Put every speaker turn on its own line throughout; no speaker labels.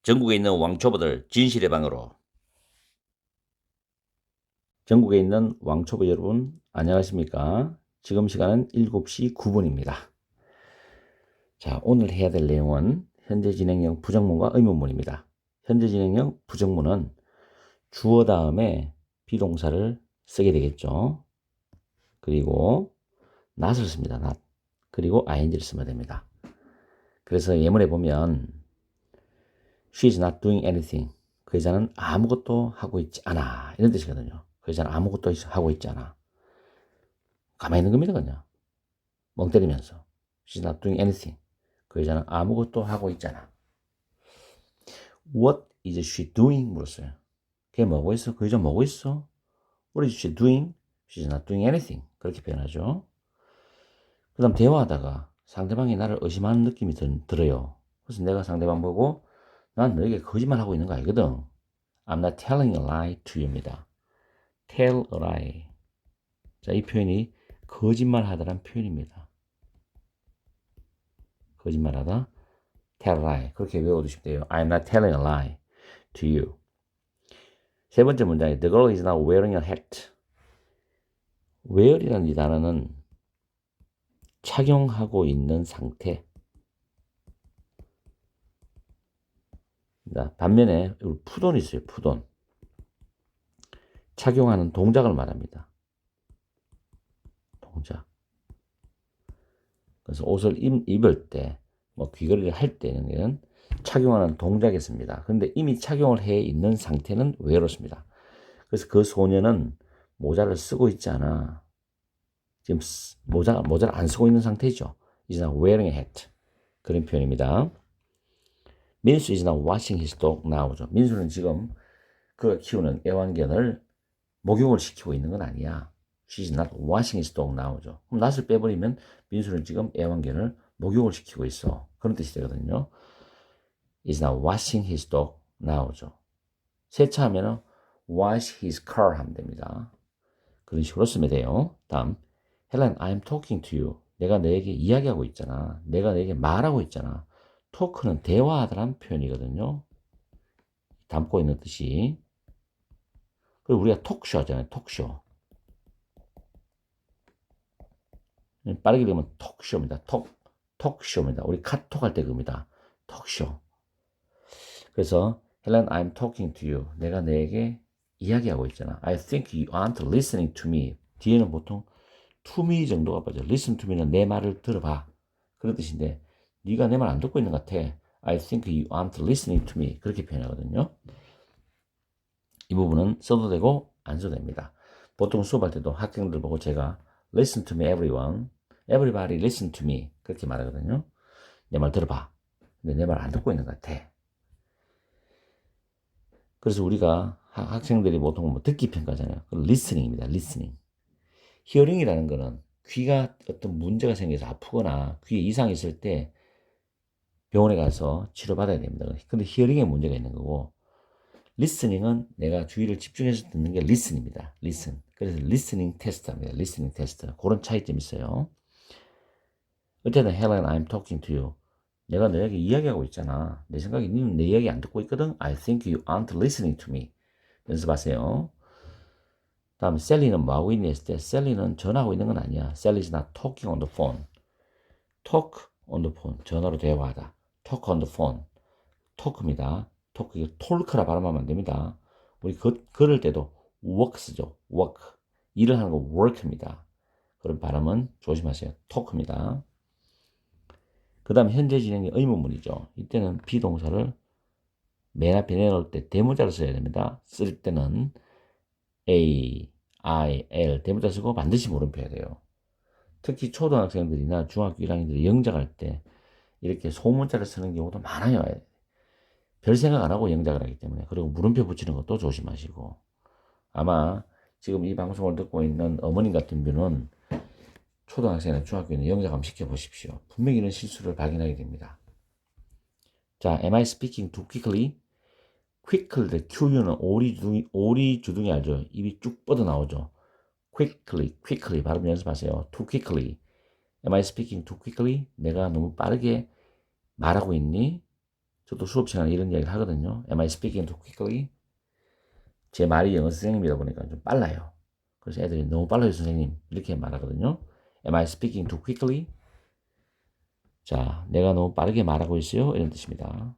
전국에 있는 왕초보들 진실의 방으로. 전국에 있는 왕초보 여러분 안녕하십니까? 지금 시간은 7시 9분입니다. 자, 오늘 해야 될 내용은 현재 진행형 부정문과 의문문입니다. 현재 진행형 부정문은 주어 다음에 비동사를 쓰게 되겠죠. 그리고 not을 씁니다. not. 그리고 ing를 쓰면 됩니다. 그래서 예문에 보면 She is not doing anything. 그 여자는 아무것도 하고 있지 않아. 이런 뜻이거든요. 그 여자는 아무것도 하고 있지 않아. 가만히 있는 겁니다, 그냥. 멍 때리면서. She's not doing anything. 그 여자는 아무것도 하고 있잖아. What is she doing? 물었어요. 걔 뭐고 있어? 그 여자 뭐고 있어? What is she doing? She's not doing anything. 그렇게 표현하죠. 그 다음 대화하다가 상대방이 나를 의심하는 느낌이 들어요. 그래서 내가 상대방 보고 난 너에게 거짓말하고 있는 거 아니거든. I'm not telling a lie to you입니다. tell a lie. 자, 이 표현이 거짓말하다란 표현입니다. 거짓말하다. tell a lie. 그렇게 외워두시면 돼요. I'm not telling a lie to you. 세 번째 문장에 The girl is not wearing a hat. wear이라는 이 단어는 착용하고 있는 상태. 반면에 put on이 있어요. put on. 착용하는 동작을 말합니다. 동작. 그래서 옷을 입을 때, 귀걸이를 할 때는 착용하는 동작이었습니다. 그런데 이미 착용을 해 있는 상태는 wear였습니다. 그래서 그 소녀는 모자를 쓰고 있지 않아. 지금 모자를 안 쓰고 있는 상태죠. is not wearing a hat. 그런 표현입니다. 민수 is not washing his dog now죠. 민수는 지금 그가 키우는 애완견을 목욕을 시키고 있는 건 아니야. She's not washing his dog now죠. 그럼 not을 빼버리면 민수는 지금 애완견을 목욕을 시키고 있어. 그런 뜻이 되거든요. is not washing his dog now죠. 세차하면 wash his car 하면 됩니다. 그런 식으로 쓰면 돼요. 다음, Helen, I'm talking to you. 내가 너에게 이야기하고 있잖아. 내가 너에게 말하고 있잖아. 토크는 대화하다라는 표현이거든요. 담고 있는 뜻이. 그리고 우리가 톡쇼 하잖아요. 톡쇼. 빠르게 되면 톡쇼입니다. 톡쇼입니다. 우리 카톡 할 때 그겁니다. 톡쇼. 그래서 Helen, I'm talking to you. 내가 너에게 이야기하고 있잖아. I think you aren't listening to me. 뒤에는 보통 to me 정도가 빠져. listen to me는 내 말을 들어봐. 그런 뜻인데 네가 내 말 안 듣고 있는 것 같아. I think you aren't listening to me. 그렇게 표현하거든요. 이 부분은 써도 되고 안 써도 됩니다. 보통 수업할 때도 학생들 보고 제가 listen to me everyone. everybody listen to me. 그렇게 말하거든요. 내 말 들어봐. 근데 내 말 안 듣고 있는 것 같아. 그래서 우리가 학생들이 보통 듣기 평가잖아요. 그건 listening입니다. listening. 히어링이라는 거는 귀가 어떤 문제가 생겨서 아프거나 귀에 이상이 있을 때 병원에 가서 치료받아야 됩니다. 근데 히어링에 문제가 있는 거고, 리스닝은 내가 주의를 집중해서 듣는 게 리슨입니다. 리슨. 그래서 리스닝 테스트입니다. 리스닝 테스트. 그런 차이점이 있어요. 어쨌든 Helen, I'm talking to you. 내가 너에게 이야기하고 있잖아. 내 생각에 너는 내 이야기 안 듣고 있거든. I think you aren't listening to me. 연습하세요. 다음 셀리는 뭐하고 있니 했을 때 셀리는 전화하고 있는 건 아니야. Sally's not talking on the phone. talk on the phone. 전화로 대화하다. talk on the phone. talk입니다. talk, 이거 talk라 발음하면 안 됩니다. 우리 걸을 때도 works죠. work. 일을 하는 거 work입니다. 그런 발음은 조심하세요. talk입니다. 그 다음 현재 진행의 의문문이죠. 이때는 비동사를 맨 앞에 내놓을 때 대문자를 써야 됩니다. 쓸 때는 A, I, L 대문자 쓰고 반드시 물음표 해야 돼요. 특히 초등학생들이나 중학교 1학년들이 영작할 때 이렇게 소문자를 쓰는 경우도 많아요. 별 생각 안 하고 영작을 하기 때문에. 그리고 물음표 붙이는 것도 조심하시고. 아마 지금 이 방송을 듣고 있는 어머님 같은 분은 초등학생이나 중학교는 영작 한번 시켜보십시오. 분명히 이런 실수를 발견하게 됩니다. 자, am I speaking too quickly? quickly, QU는 오리 주둥이 알죠? 입이 쭉 뻗어 나오죠. quickly 발음 연습하세요. too quickly. Am I speaking too quickly? 내가 너무 빠르게 말하고 있니? 저도 수업 시간에 이런 이야기를 하거든요. Am I speaking too quickly? 제 말이 영어 선생님이다 보니까 좀 빨라요. 그래서 애들이 너무 빨라요, 선생님. 이렇게 말하거든요. Am I speaking too quickly? 자, 내가 너무 빠르게 말하고 있어요. 이런 뜻입니다.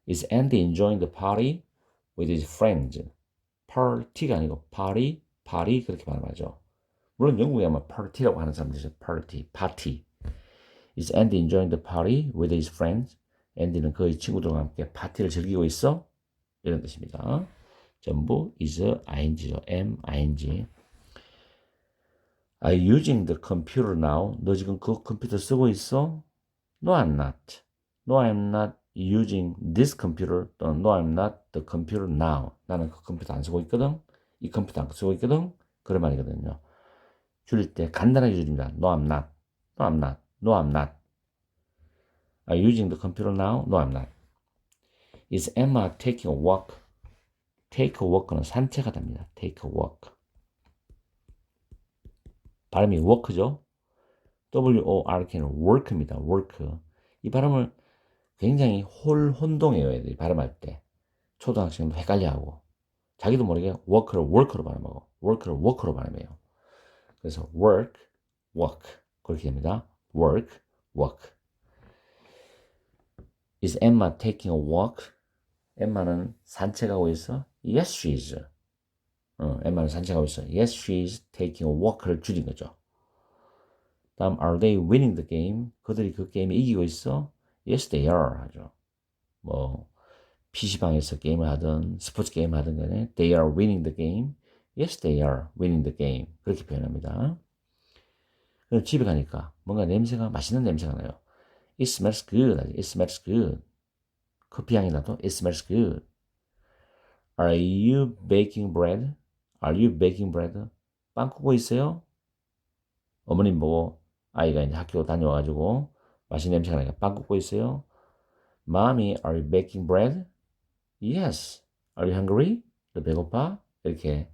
Is Andy enjoying the party with his friends? party가 아니고 party 그렇게 말하죠. 물론 영국에 아마 party라고 하는 사람들이 있어요. party. Is Andy enjoying the party with his friends? 앤디는 그의 친구들과 함께 파티를 즐기고 있어? 이런 뜻입니다. 전부 is ing죠. am, ing. Are you using the computer now? 너 지금 그 컴퓨터 쓰고 있어? No, I'm not. No, I'm not using this computer. 또는 No, I'm not the computer now. 나는 그 컴퓨터 안 쓰고 있거든. 이 컴퓨터 안 쓰고 있거든. 그런 말이거든요. 줄일 때 간단하게 줄입니다. No, I'm not. No, I'm not. No, I'm not. Are you using the computer now? No, I'm not. Is Emma taking a walk? Take a walk는 산책하답니다. Take a walk. 발음이 work죠. W-O-R-K는 work입니다. work. 이 발음을 굉장히 혼동해요. 애들이 발음할 때. 초등학생도 헷갈려하고. 자기도 모르게 work를 work로 발음하고 work를 work로 발음해요. 그래서 work, walk 그렇게 됩니다. work, walk. Is Emma taking a walk? 엠마는 산책하고 있어? Yes, she is. 엠마는 산책하고 있어. Yes, she is taking a walk를 줄인 거죠. 다음, are they winning the game? 그들이 그 게임에 이기고 있어? Yes, they are 하죠. 뭐 PC방에서 게임을 하든 스포츠 게임을 하든 간에 they are winning the game. Yes, they are winning the game. 그렇게 표현합니다. 그럼 집에 가니까 뭔가 냄새가 맛있는 냄새가 나요. It smells good. It smells good. 커피 향이 나도 it smells good. Are you baking bread? Are you baking bread? 빵 구고 있어요? 어머님 보고 아이가 이제 학교 다녀와가지고 맛있는 냄새가 나니까 빵 굽고 있어요. Mommy, are you baking bread? Yes. Are you hungry? 너 배고파? 이렇게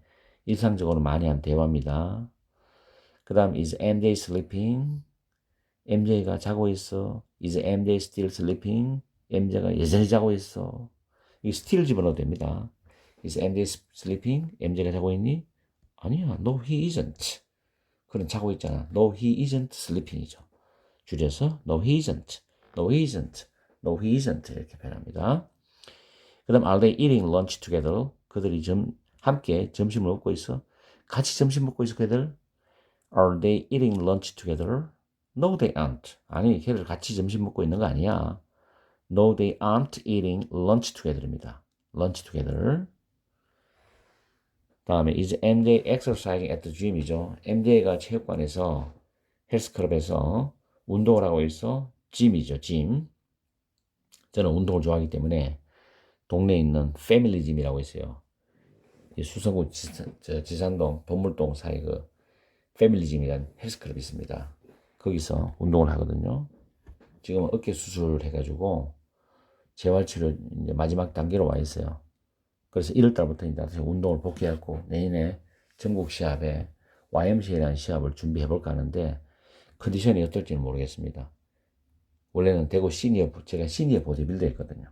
일상적으로 많이 한 대화입니다. 그 다음 is MJ sleeping? MJ가 자고 있어. Is MJ still sleeping? MJ가 여전히 자고 있어. 이 still 집어넣어도 됩니다. Is MJ sleeping? MJ가 자고 있니? 아니야. No, he isn't. 그는 자고 있잖아. No, he isn't sleeping이죠. 줄여서 no, he isn't. No, he isn't. No, he isn't. 이렇게 표현합니다. 그 다음 are they eating lunch together? 그들이 함께 점심을 먹고 있어. 같이 점심 먹고 있어, 그들. Are they eating lunch together? No, they aren't. 아니, 걔들 같이 점심 먹고 있는 거 아니야. No, they aren't eating lunch together입니다. lunch together. 다음에 is MJ exercising at the gym이죠. MJ가 체육관에서 헬스클럽에서 운동을 하고 있어. gym이죠, gym. 저는 운동을 좋아하기 때문에 동네에 있는 패밀리 짐이라고 있어요. 수성구 지산동 동물동 사이 그 패밀리 짐이라는 헬스클럽이 있습니다. 거기서 운동을 하거든요. 지금 어깨 수술을 해가지고 재활치료 이제 마지막 단계로 와 있어요. 그래서 1월달부터 이제 다시 운동을 복귀하고 내년에 전국 시합에 YMCA라는 시합을 준비해 볼까 하는데 컨디션이 어떨지는 모르겠습니다. 원래는 대구 제가 시니어 보디빌더였거든요.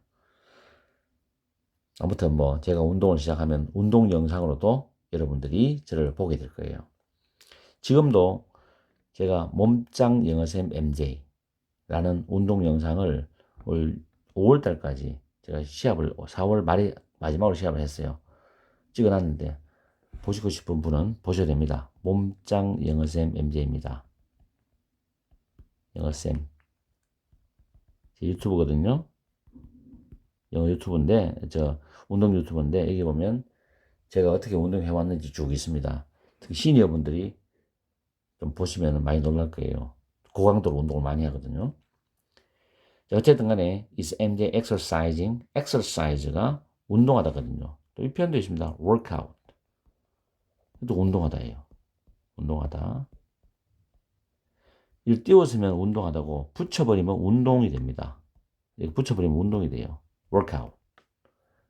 아무튼 뭐 제가 운동을 시작하면 운동 영상으로도 여러분들이 저를 보게 될 거예요. 지금도 제가 몸짱 영어쌤 MJ라는 운동 영상을 올 5월달까지 제가 시합을 4월 말에 마지막으로 시합을 했어요. 찍어놨는데 보시고 싶은 분은 보셔야 됩니다. 몸짱 영어쌤 MJ입니다. 영어쌤 제 유튜브거든요. 영어 유튜브인데 운동 유튜브인데 여기 보면 제가 어떻게 운동해 왔는지 쭉 있습니다. 특히 시니어 분들이 좀 보시면 많이 놀랄 거예요. 고강도로 운동을 많이 하거든요. 어쨌든 간에 is MJ exercising, exercise가 운동하다거든요. 또 이 표현도 있습니다. workout. 또 운동하다예요. 운동하다. 이 띄워쓰면 운동하다고 붙여버리면 운동이 됩니다. 붙여버리면 운동이 돼요. workout.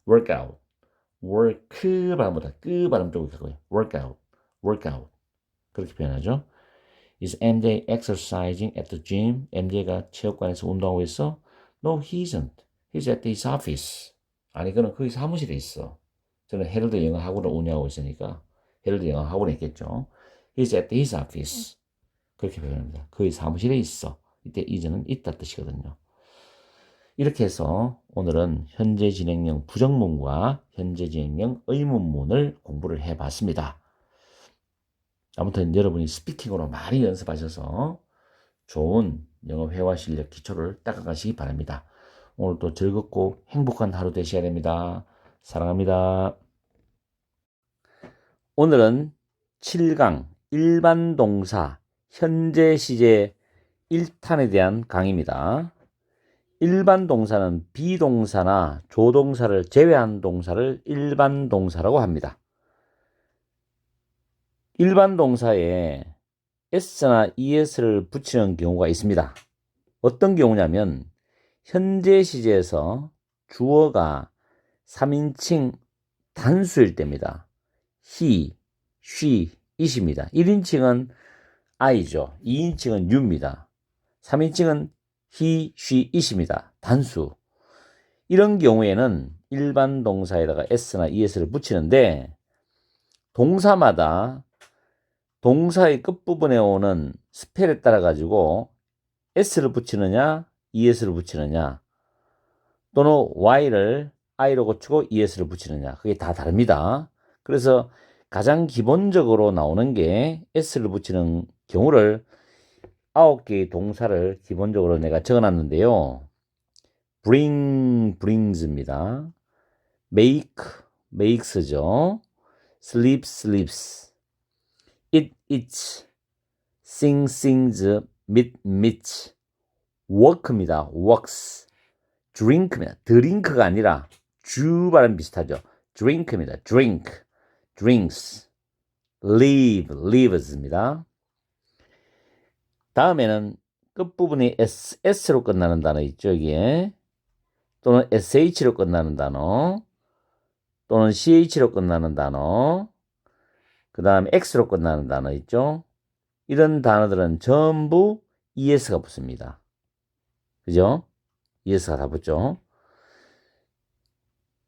workout. work 발음보다 끄 발음 쪽이 가고요. workout. workout. 그렇게 표현하죠. Is MJ exercising at the gym? MJ가 체육관에서 운동하고 있어? No, he isn't. He's at his office. 아니, 그는 거기 사무실에 있어. 저는 헤럴드 영어 학원을 운영하고 있으니까 헤럴드 영어 학원에 있겠죠. He's at his office. 그렇게 표현합니다. 그의 사무실에 있어. 이때 is는 있다 뜻이거든요. 이렇게 해서 오늘은 현재 진행형 부정문과 현재 진행형 의문문을 공부를 해봤습니다. 아무튼 여러분이 스피킹으로 많이 연습하셔서 좋은 영어 회화 실력 기초를 닦아가시기 바랍니다. 오늘도 즐겁고 행복한 하루 되셔야 됩니다. 사랑합니다. 오늘은 7강 일반 동사 현재 시제 1탄에 대한 강의입니다. 일반 동사는 비동사나 조동사를 제외한 동사를 일반 동사라고 합니다. 일반 동사에 s나 es를 붙이는 경우가 있습니다. 어떤 경우냐면 현재 시제에서 주어가 3인칭 단수일 때입니다. he, she, it입니다. 1인칭은 I죠. 2인칭은 you입니다. 3인칭은 he, she, it입니다. 단수. 이런 경우에는 일반 동사에다가 s나 es를 붙이는데 동사마다 동사의 끝부분에 오는 스펠에 따라 가지고 s를 붙이느냐 es를 붙이느냐 또는 y를 i로 고치고 es를 붙이느냐 그게 다 다릅니다. 그래서 가장 기본적으로 나오는 게 s를 붙이는 경우를 9개의 동사를 기본적으로 내가 적어놨는데요. bring, brings입니다. make, makes죠. sleep, sleeps. eat, eats. sing, sings. meet, meets. work입니다. works. drink입니다. drink가 아니라 주 발음 비슷하죠. drink입니다. drink, drinks. live, lives입니다. 다음에는 끝부분이 s로 끝나는 단어 있죠, 여기에. 또는 sh로 끝나는 단어, 또는 ch로 끝나는 단어, 그 다음에 x로 끝나는 단어 있죠. 이런 단어들은 전부 es가 붙습니다. 그죠? es가 다 붙죠.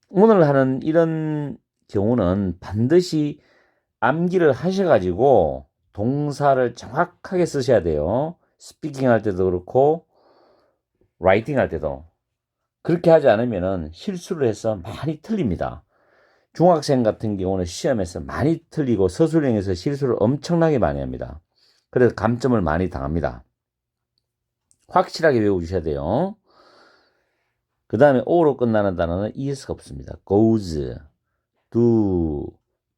오늘 하는 이런 경우는 반드시 암기를 하셔가지고 동사를 정확하게 쓰셔야 돼요. 스피킹 할 때도 그렇고 라이팅 할 때도. 그렇게 하지 않으면 실수를 해서 많이 틀립니다. 중학생 같은 경우는 시험에서 많이 틀리고 서술형에서 실수를 엄청나게 많이 합니다. 그래서 감점을 많이 당합니다. 확실하게 외워주셔야 돼요. 그 다음에 O로 끝나는 단어는 ES가 없습니다. goes, do,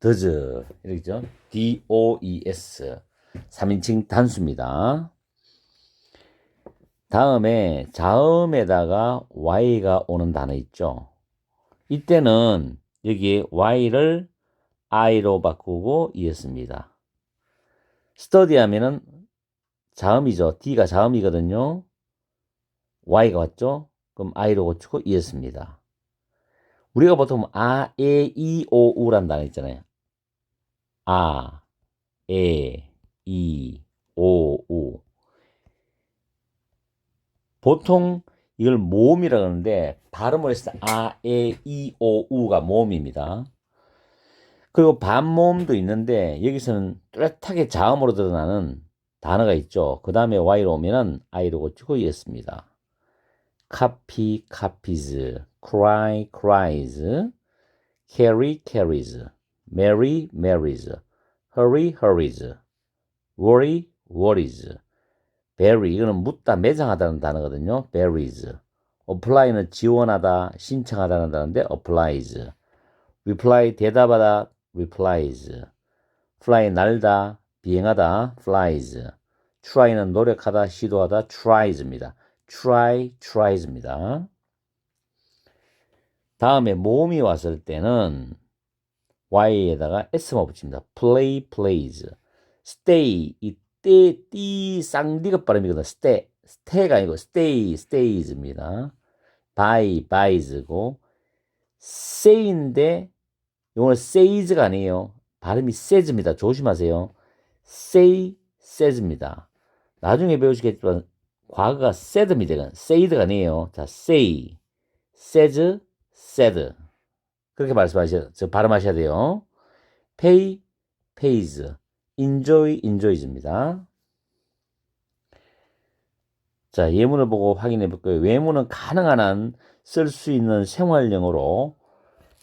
does 이렇게죠. DOES 3인칭 단수입니다. 다음에 자음에다가 Y가 오는 단어 있죠. 이때는 여기에 Y를 I로 바꾸고 ES입니다. study 하면은 자음이죠. D가 자음이거든요. Y가 왔죠. 그럼 I로 고치고 ES입니다. 우리가 보통 아, 에, 이, 오, 우란 단어 있잖아요. 아, 에, 이, 오, 우. 보통 이걸 모음이라고 하는데 발음을 했을 때 아, 에, 이, 오, 우가 모음입니다. 그리고 반모음도 있는데 여기서는 뚜렷하게 자음으로 드러나는 단어가 있죠. 그 다음에 Y로 오면은 I로 고치고 ES입니다. copy, copies, cry, cries, carry, carries, marry, marries, hurry, hurries, worry, worries, bury, 이거는 묻다, 매장하다는 단어거든요. buries. apply는 지원하다, 신청하다는 단어인데 applies. reply, 대답하다, replies. fly, 날다, 비행하다, flies. try는 노력하다, 시도하다, tries입니다. tries입니다. 다음에 모음이 왔을 때는 y에다가 s만 붙입니다. play, plays. stay, 띠, 쌍디귿 발음이거든요. stay가 아니고 stays입니다. buys고 say인데 이거는 says가 아니에요. 발음이 says입니다. 조심하세요. says입니다. 나중에 배우시겠지만 과거가 said입니다. said가 아니에요. 자, says, said. 그렇게 발음하셔야 돼요. pay, pays. enjoy, enjoys입니다. 자, 예문을 보고 확인해 볼 거예요. 외문은 가능한 한 쓸 수 있는 생활용어로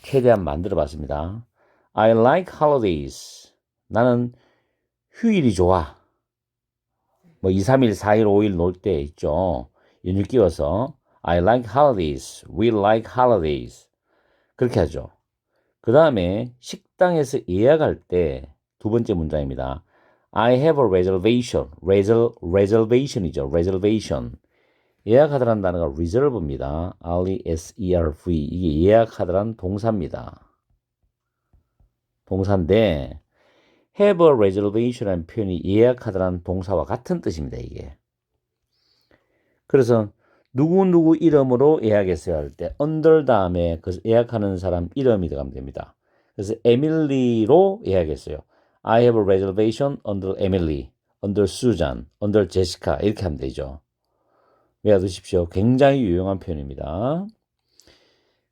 최대한 만들어 봤습니다. I like holidays. 나는 휴일이 좋아. 뭐 2, 3일, 4일, 5일 놀 때 있죠. 연휴 끼워서 I like holidays. We like holidays. 그렇게 하죠. 그 다음에 식당에서 예약할 때 두 번째 문장입니다. I have a reservation. reservation이죠. reservation. 예약하다라는 단어가 reserve입니다. R-E-S-E-R-V. 이게 예약하다라는 동사입니다. 동사인데 have a reservation이라는 표현이 예약하다라는 동사와 같은 뜻입니다. 이게. 그래서 누구누구 이름으로 예약했어요 할 때 under 다음에 그 예약하는 사람 이름이 들어가면 됩니다. 그래서 에밀리로 예약했어요. I have a reservation under Emily, under Susan, under Jessica 이렇게 하면 되죠. 외워두십시오. 굉장히 유용한 표현입니다.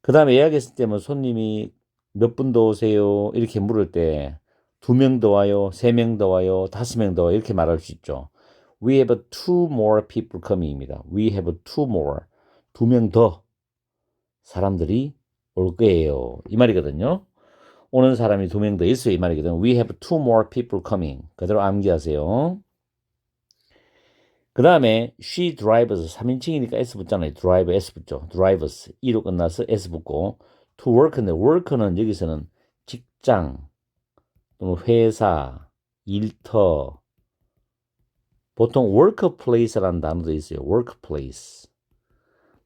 그 다음에 예약했을 때 뭐 손님이 몇 분 더 오세요 이렇게 물을 때 2명 더 와요, 3명 더 와요, 5명 더 와요 이렇게 말할 수 있죠. We have 2 more people coming입니다. We have 2 more. 2명 더 사람들이 올 거예요. 이 말이거든요. 오는 사람이 2명 더 있어요. 이 말이거든요. We have 2 more people coming. 그대로 암기하세요. 그 다음에 she drives 3인칭이니까 S 붙잖아요. drive S 붙죠. drives E로 끝나서 S 붙고 to work인데 work는 여기서는 직장 또는 회사, 일터 보통 workplace라는 단어도 있어요. workplace.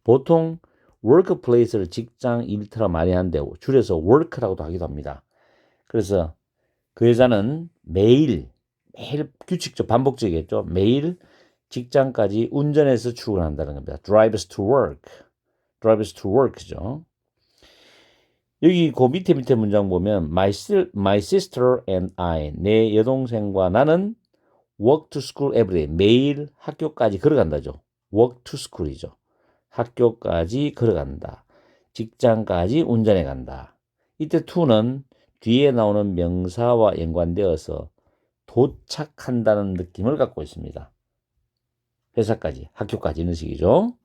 보통 workplace를 직장, 일터라 많이 하는데 줄여서 work라고도 하기도 합니다. 그래서 그 여자는 매일 규칙적 반복적이겠죠. 매일 직장까지 운전해서 출근한다는 겁니다. drives to work. drives to work죠. 여기 그 밑에 문장 보면 my sister and I 내 여동생과 나는 walk to school every day. 매일 학교까지 걸어간다죠. walk to school이죠. 학교까지 걸어간다. 직장까지 운전해 간다. 이때 to는 뒤에 나오는 명사와 연관되어서 도착한다는 느낌을 갖고 있습니다. 회사까지, 학교까지 이런 식이죠.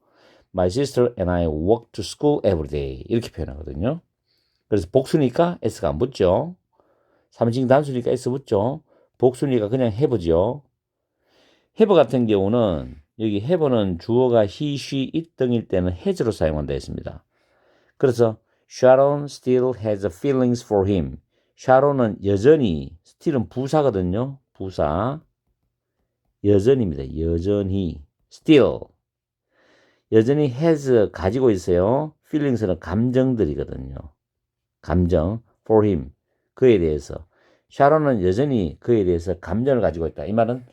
My sister and I walk to school every day. 이렇게 표현하거든요. 그래서 복수니까 S가 안 붙죠. 3인칭 단수니까 S 붙죠. 복수니까 그냥 have죠. have 같은 경우는 여기 have는 주어가 he, she, it 등일 때는 has로 사용한다 했습니다. 그래서 Sharon still has feelings for him. Sharon은 여전히, still은 부사거든요. 부사. 여전입니다. 여전히. still. 여전히 has 가지고 있어요. feelings는 감정들이거든요. 감정. for him. 그에 대해서. 샤론은 여전히 그에 대해서 감정을 가지고 있다. 이 말은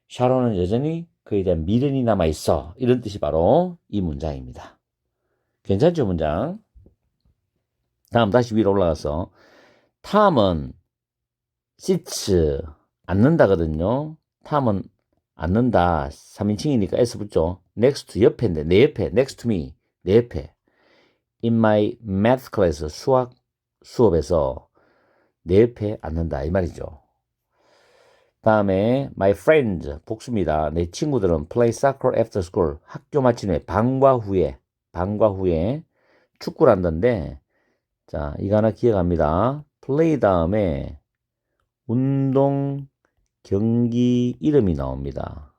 샤론은 여전히 그에 대한 미련이 남아있어. 이런 뜻이 바로 이 문장입니다. 괜찮죠, 문장? 다음 다시 위로 올라가서 탐은 sits, 앉는다거든요. 탐은 앉는다. 3인칭이니까 S 붙죠. next to 옆에인데 내 옆에, next to me, 내 옆에. in my math class, 수학 수업에서 내 옆에 앉는다. 이 말이죠. 다음에 my friends, 복수입니다. 내 친구들은 play soccer after school, 학교 마친 후에, 방과 후에 축구를 한다는데, 자, 이거 하나 기억합니다. play 다음에 운동 경기 이름이 나옵니다.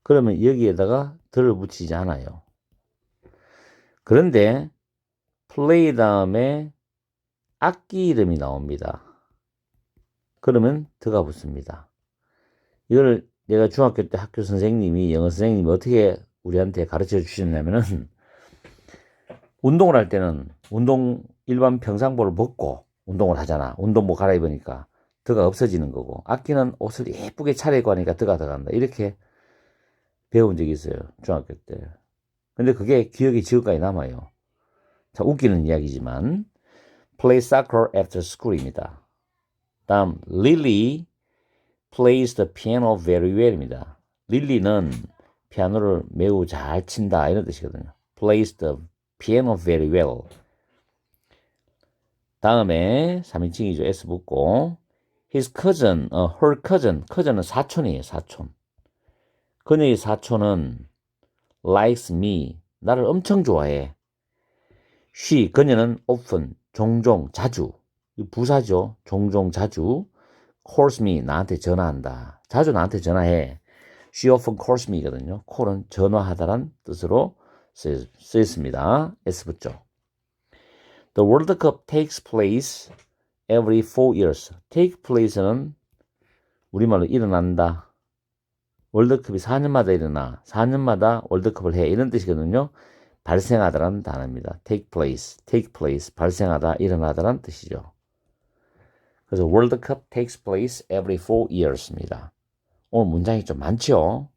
그러면 여기에다가 덜을 붙이지 않아요. 그런데 play 다음에 악기 이름이 나옵니다. 그러면 더가 붙습니다. 이걸 내가 중학교 때 학교 선생님이, 영어 선생님이 어떻게 우리한테 가르쳐 주셨냐면은, 운동을 할 때는 일반 평상복을 벗고 운동을 하잖아. 운동복 갈아입으니까 더가 없어지는 거고, 악기는 옷을 예쁘게 차려입고 하니까 더가 들어간다. 이렇게 배운 적이 있어요. 중학교 때. 근데 그게 기억이 지금까지 남아요. 자, 웃기는 이야기지만 play soccer after school입니다. 다음 Lily plays the piano very well입니다. 릴리는 피아노를 매우 잘 친다 이런 뜻이거든요. plays the piano very well. 다음에 3인칭이죠. S 붙고 his cousin, her cousin은 사촌이에요. 사촌. 그녀의 사촌은 likes me, 나를 엄청 좋아해. 그녀는 often, 종종, 자주, 부사죠. 종종, 자주 calls me, 나한테 전화한다. 자주 나한테 전화해. She often calls me거든요. call은 전화하다란 뜻으로 쓰였습니다. S 붙죠. The World Cup takes place every 4 years. take place는 우리말로 일어난다. 월드컵이 4년마다 일어나. 4년마다 월드컵을 해. 이런 뜻이거든요. 발생하다라는 단어입니다. take place, 발생하다, 일어나다라는 뜻이죠. 그래서 World Cup takes place every 4 years입니다. 오늘 문장이 좀 많죠?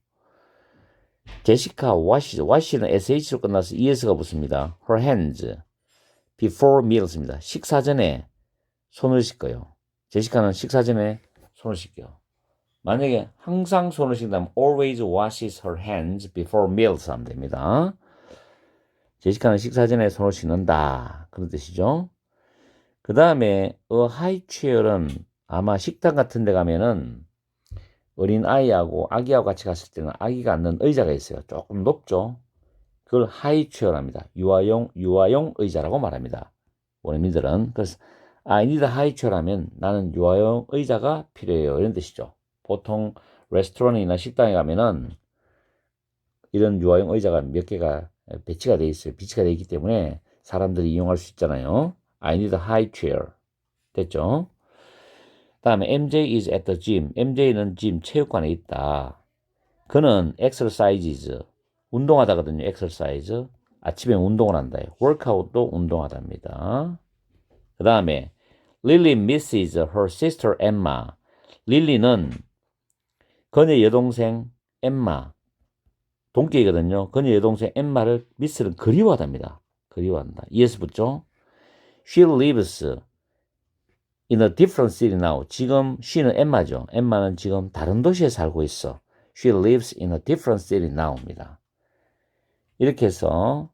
제시카 wash는 sh로 끝나서 es가 붙습니다. her hands before meals입니다. 식사 전에 손을 씻고요. 제시카는 식사 전에 손을 씻고요. 만약에 항상 손을 씻는다면 always washes her hands before meals 하면 됩니다. 제시카는 식사 전에 손을 씻는다. 그런 뜻이죠. 그 다음에 a high chair은 아마 식당 같은 데 가면은 어린 아이하고 아기하고 같이 갔을 때는 아기가 앉는 의자가 있어요. 조금 높죠. 그걸 high chair랍니다. 유아용 의자라고 말합니다. 원어민들은. 그래서 I need a high chair 하면 나는 유아용 의자가 필요해요. 이런 뜻이죠. 보통 레스토랑이나 식당에 가면은 이런 유아용 의자가 몇 개가 배치가 돼 있어요. 비치가 돼 있기 때문에 사람들이 이용할 수 있잖아요. I need a high chair. 됐죠? 다음에 MJ is at the gym. MJ는 gym 체육관에 있다. 그는 exercises 운동하다거든요. exercise 아침에 운동을 한다. workout도 운동하답니다. 그 다음에 Lily misses her sister Emma. 릴리는 그녀의 여동생 엠마 동기이거든요. 그녀의 여동생 엠마를 미스는 그리워하답니다. 그리워한다. ES 붙죠? She lives in a different city now. 지금 she는 엠마죠. 엠마는 지금 다른 도시에 살고 있어. She lives in a different city now입니다. 이렇게 해서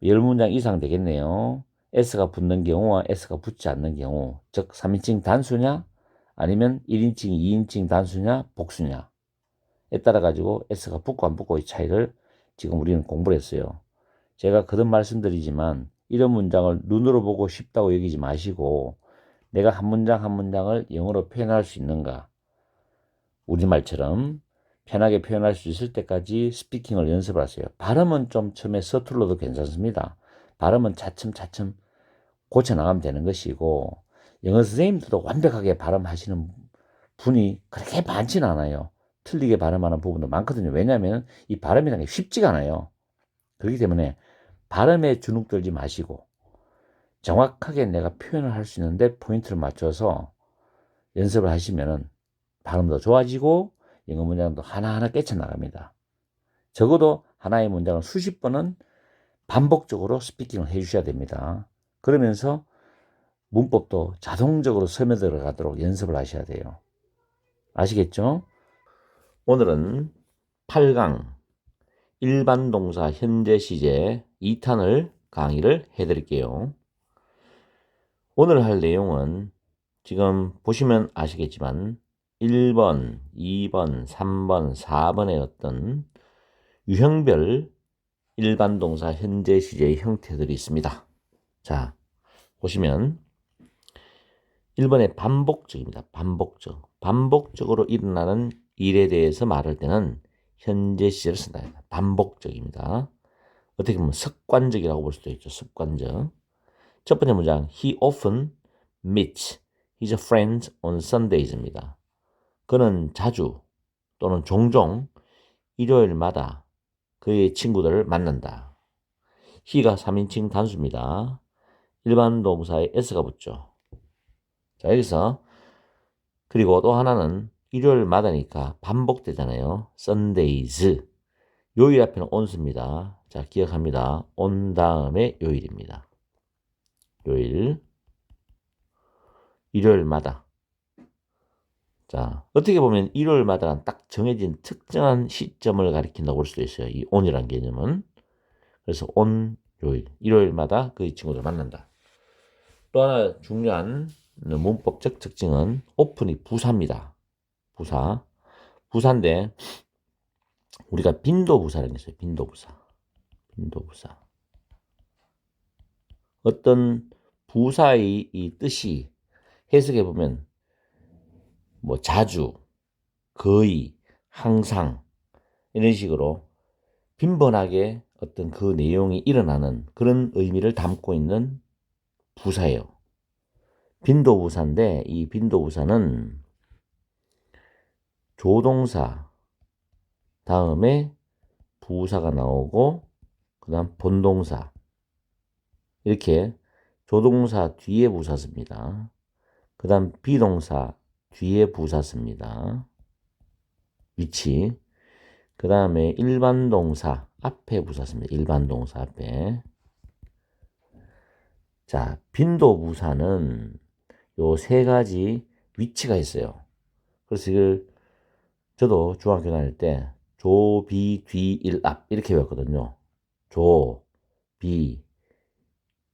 10문장 이상 되겠네요. S가 붙는 경우와 S가 붙지 않는 경우, 즉 3인칭 단수냐 아니면 1인칭, 2인칭 단수냐 복수냐에 따라 가지고 S가 붙고 안 붙고의 차이를 지금 우리는 공부를 했어요. 제가 거듭 말씀드리지만 이런 문장을 눈으로 보고 쉽다고 여기지 마시고 내가 한 문장 한 문장을 영어로 표현할 수 있는가, 우리말처럼 편하게 표현할 수 있을 때까지 스피킹을 연습을 하세요. 발음은 좀 처음에 서툴러도 괜찮습니다. 발음은 차츰차츰 고쳐나가면 되는 것이고, 영어 선생님들도 완벽하게 발음하시는 분이 그렇게 많지는 않아요. 틀리게 발음하는 부분도 많거든요. 왜냐하면 이 발음이라는 게 쉽지가 않아요. 그렇기 때문에 발음에 주눅들지 마시고 정확하게 내가 표현을 할 수 있는데 포인트를 맞춰서 연습을 하시면 발음도 좋아지고 영어 문장도 하나하나 깨쳐나갑니다. 적어도 하나의 문장을 수십 번은 반복적으로 스피킹을 해주셔야 됩니다. 그러면서 문법도 자동적으로 스며들어가도록 연습을 하셔야 돼요. 아시겠죠? 오늘은 8강 일반 동사 현재 시제 2탄을 강의를 해드릴게요. 오늘 할 내용은 지금 보시면 아시겠지만 1번, 2번, 3번, 4번의 어떤 유형별 일반 동사 현재 시제의 형태들이 있습니다. 자, 보시면 1번의 반복적입니다. 반복적으로 일어나는 일에 대해서 말할 때는 현재 시제를 쓴다. 반복적입니다. 어떻게 보면 습관적이라고 볼 수도 있죠. 습관적. 첫 번째 문장, He often meets his friends on Sundays입니다. 그는 자주 또는 종종 일요일마다 그의 친구들을 만난다. he가 3인칭 단수입니다. 일반 동사에 s가 붙죠. 자, 여기서 그리고 또 하나는 일요일마다니까 반복되잖아요. Sundays. 요일 앞에는 on습니다. 자, 기억합니다. on 다음에 요일입니다. 요일. 일요일마다. 자, 어떻게 보면 일요일마다는 딱 정해진 특정한 시점을 가리킨다고 볼 수도 있어요. 이 on이라는 개념은. 그래서 on 요일. 일요일마다 그 친구들 만난다. 또 하나 중요한 문법적 특징은 오픈이 부사입니다. 부사. 부사인데 우리가 빈도부사라는 게 있어요. 빈도부사. 빈도부사. 어떤 부사의 이 뜻이 해석해 보면 뭐 자주, 거의, 항상 이런 식으로 빈번하게 어떤 그 내용이 일어나는 그런 의미를 담고 있는 부사예요. 빈도부사인데 이 빈도부사는 조동사 다음에 부사가 나오고 그 다음 본동사 이렇게 조동사 뒤에 부사 씁니다. 그 다음 비동사 뒤에 부사 씁니다. 위치. 그 다음에 일반 동사 앞에 부사 씁니다. 일반 동사 앞에. 자, 빈도부사는 요 세 가지 위치가 있어요. 그래서 이걸 저도 중학교 다닐 때 조, 비, 뒤, 일, 앞 이렇게 배웠거든요. 조, 비,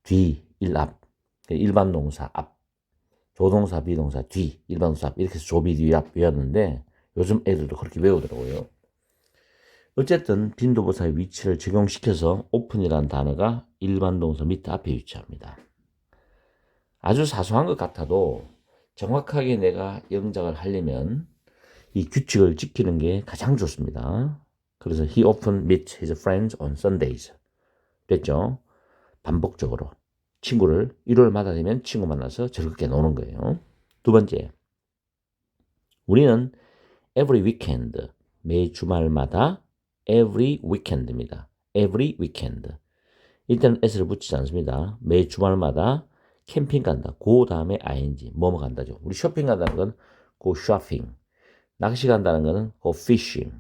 뒤, 일, 앞. 일반 동사 앞. 조동사, 비동사 뒤, 일반 동사 앞. 이렇게 해서 조, 비, 뒤, 앞 외웠는데 요즘 애들도 그렇게 외우더라고요. 어쨌든 빈도부사의 위치를 적용시켜서 오픈이라는 단어가 일반 동사 밑에 앞에 위치합니다. 아주 사소한 것 같아도 정확하게 내가 영작을 하려면 이 규칙을 지키는 게 가장 좋습니다. 그래서 he often meets his friends on Sundays. 됐죠? 반복적으로. 친구를 일요일마다 되면 친구 만나서 즐겁게 노는 거예요. 두 번째, 우리는 every weekend, 매 주말마다 every weekend입니다. every weekend. 일단 s를 붙이지 않습니다. 매 주말마다 캠핑 간다. 그 다음에 ing, 뭐뭐 간다죠. 우리 쇼핑 간다는 건 go shopping. 낚시 간다는 거는 go fishing.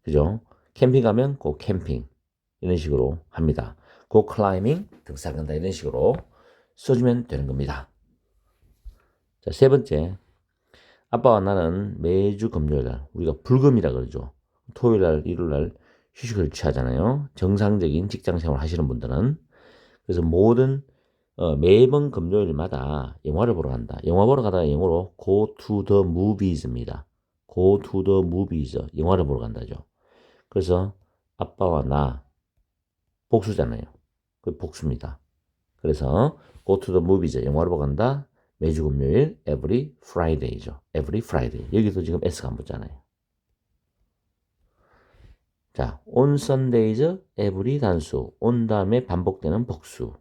그죠? 캠핑 가면 go camping. 이런 식으로 합니다. go climbing, 등산 간다. 이런 식으로 써주면 되는 겁니다. 자, 세 번째. 아빠와 나는 매주 금요일날, 우리가 불금이라 그러죠. 토요일날, 일요일날 휴식을 취하잖아요. 정상적인 직장생활 하시는 분들은. 그래서 매번 금요일마다 영화를 보러 간다. 영화 보러 가다가 영어로 go to the movies입니다. go to the movies. 영화를 보러 간다죠. 그래서 아빠와 나 복수잖아요. 그 복수입니다. 그래서 go to the movies. 영화를 보러 간다. 매주 금요일 every Friday죠. every Friday. 여기도 지금 S가 안 붙잖아요. 자, on Sundays every 단수. on 다음에 반복되는 복수.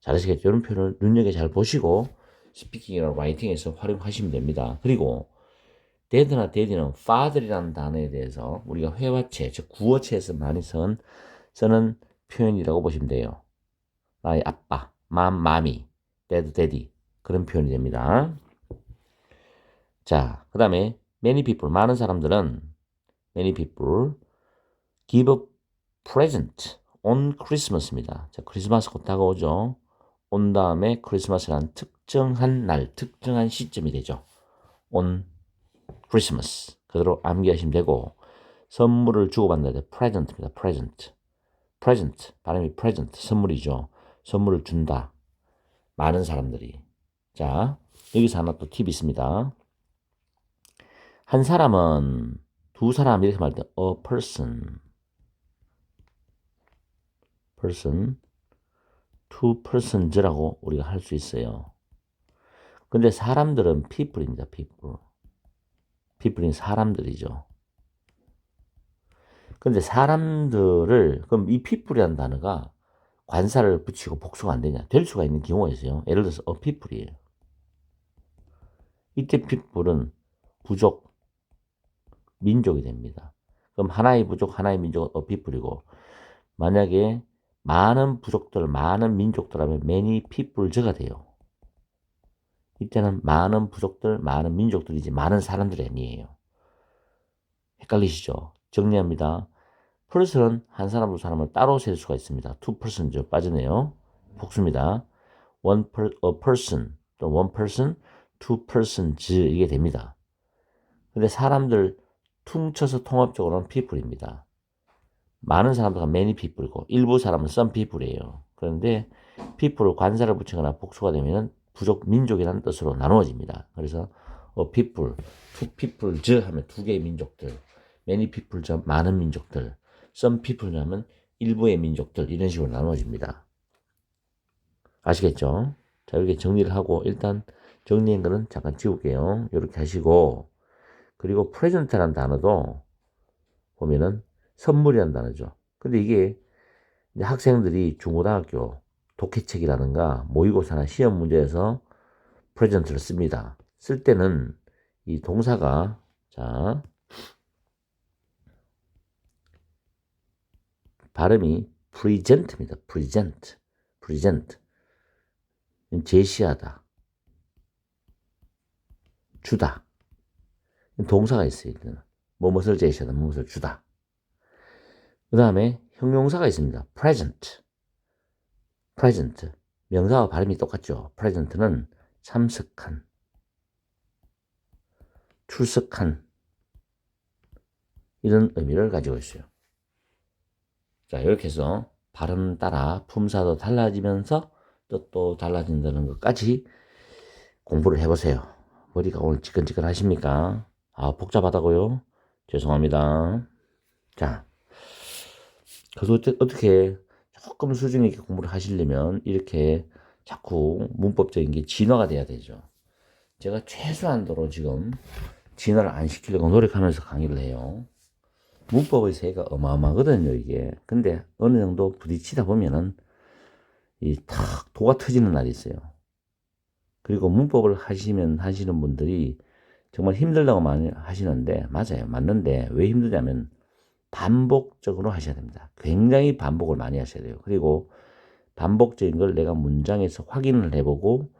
잘하시겠죠? 이런 표현을 눈여겨 잘 보시고 스피킹이나 라이팅에서 활용하시면 됩니다. 그리고 dad나 daddy는 father이라는 단어에 대해서 우리가 회화체, 즉 구어체에서 많이 쓰는 표현이라고 보시면 돼요. 나의 아빠, mom, mommy, dad, daddy 그런 표현이 됩니다. 자, 그 다음에 many people, 많은 사람들은 many people give a present on Christmas입니다. 자, 크리스마스 곧 다가오죠. 온 다음에 크리스마스란 특정한 날, 특정한 시점이 되죠. on Christmas. 그대로 암기하시면 되고 선물을 주고받는다. present입니다. present. 발음이 present. 선물이죠. 선물을 준다. 많은 사람들이. 자, 여기서 하나 또 팁이 있습니다. 한 사람은 두 사람 이렇게 말할 때 a person, two persons라고 우리가 할 수 있어요. 근데 사람들은 people입니다. people인 사람들이죠. 근데 사람들을 그럼 이 people이라는 단어가 관사를 붙이고 복수가 안 되냐? 될 수가 있는 경우가 있어요. 예를 들어서 a people이에요. 이때 people은 부족, 민족이 됩니다. 그럼 하나의 부족, 하나의 민족은 a people이고 만약에 많은 부족들, 많은 민족들 하면 many peoples가 돼요. 이때는 많은 부족들, 많은 민족들이지 많은 사람들이 아니에요. 헷갈리시죠? 정리합니다. person은 한 사람, 두 사람을 따로 셀 수가 있습니다. two persons 빠지네요. 복수입니다. a person, 또 one person, two persons 이게 됩니다. 근데 사람들 퉁쳐서 통합적으로는 people입니다. 많은 사람들은 many people이고 일부 사람은 some people이에요. 그런데 people을 관사를 붙이거나 복수가 되면 부족 민족이라는 뜻으로 나누어집니다. 그래서 people, two peoples 하면 두 개의 민족들, many peoples 많은 민족들, some people 하면 일부의 민족들 이런 식으로 나누어집니다. 아시겠죠? 자, 이렇게 정리를 하고 일단 정리한 거는 잠깐 지울게요. 이렇게 하시고 그리고 present라는 단어도 보면은 선물이라는 단어죠. 근데 이게 이제 학생들이 중고등학교 독해책이라든가 모의고사나 시험 문제에서 present를 씁니다. 쓸 때는 이 동사가 자 발음이 present입니다. present 제시하다, 주다. 동사가 있어요. 뭐뭇을 제시하다, 무엇을 주다. 그 다음에 형용사가 있습니다. present. 명사와 발음이 똑같죠. present는 참석한, 출석한 이런 의미를 가지고 있어요. 자, 이렇게 해서 발음 따라 품사도 달라지면서 뜻도 달라진다는 것까지 공부를 해보세요. 머리가 오늘 지끈지끈 하십니까? 복잡하다고요? 죄송합니다. 자, 그래서 어떻게 조금 수준 있게 공부를 하시려면 이렇게 자꾸 문법적인 게 진화가 돼야 되죠. 제가 최소한도로 지금 진화를 안 시키려고 노력하면서 강의를 해요. 문법의 세계가 어마어마하거든요, 이게. 근데 어느 정도 부딪히다 보면은 탁 도가 터지는 날이 있어요. 그리고 문법을 하시는 분들이 정말 힘들다고 많이 하시는데, 맞아요. 맞는데, 왜 힘드냐면, 반복적으로 하셔야 됩니다. 굉장히 반복을 많이 하셔야 돼요. 그리고 반복적인 걸 내가 문장에서 확인을 해보고,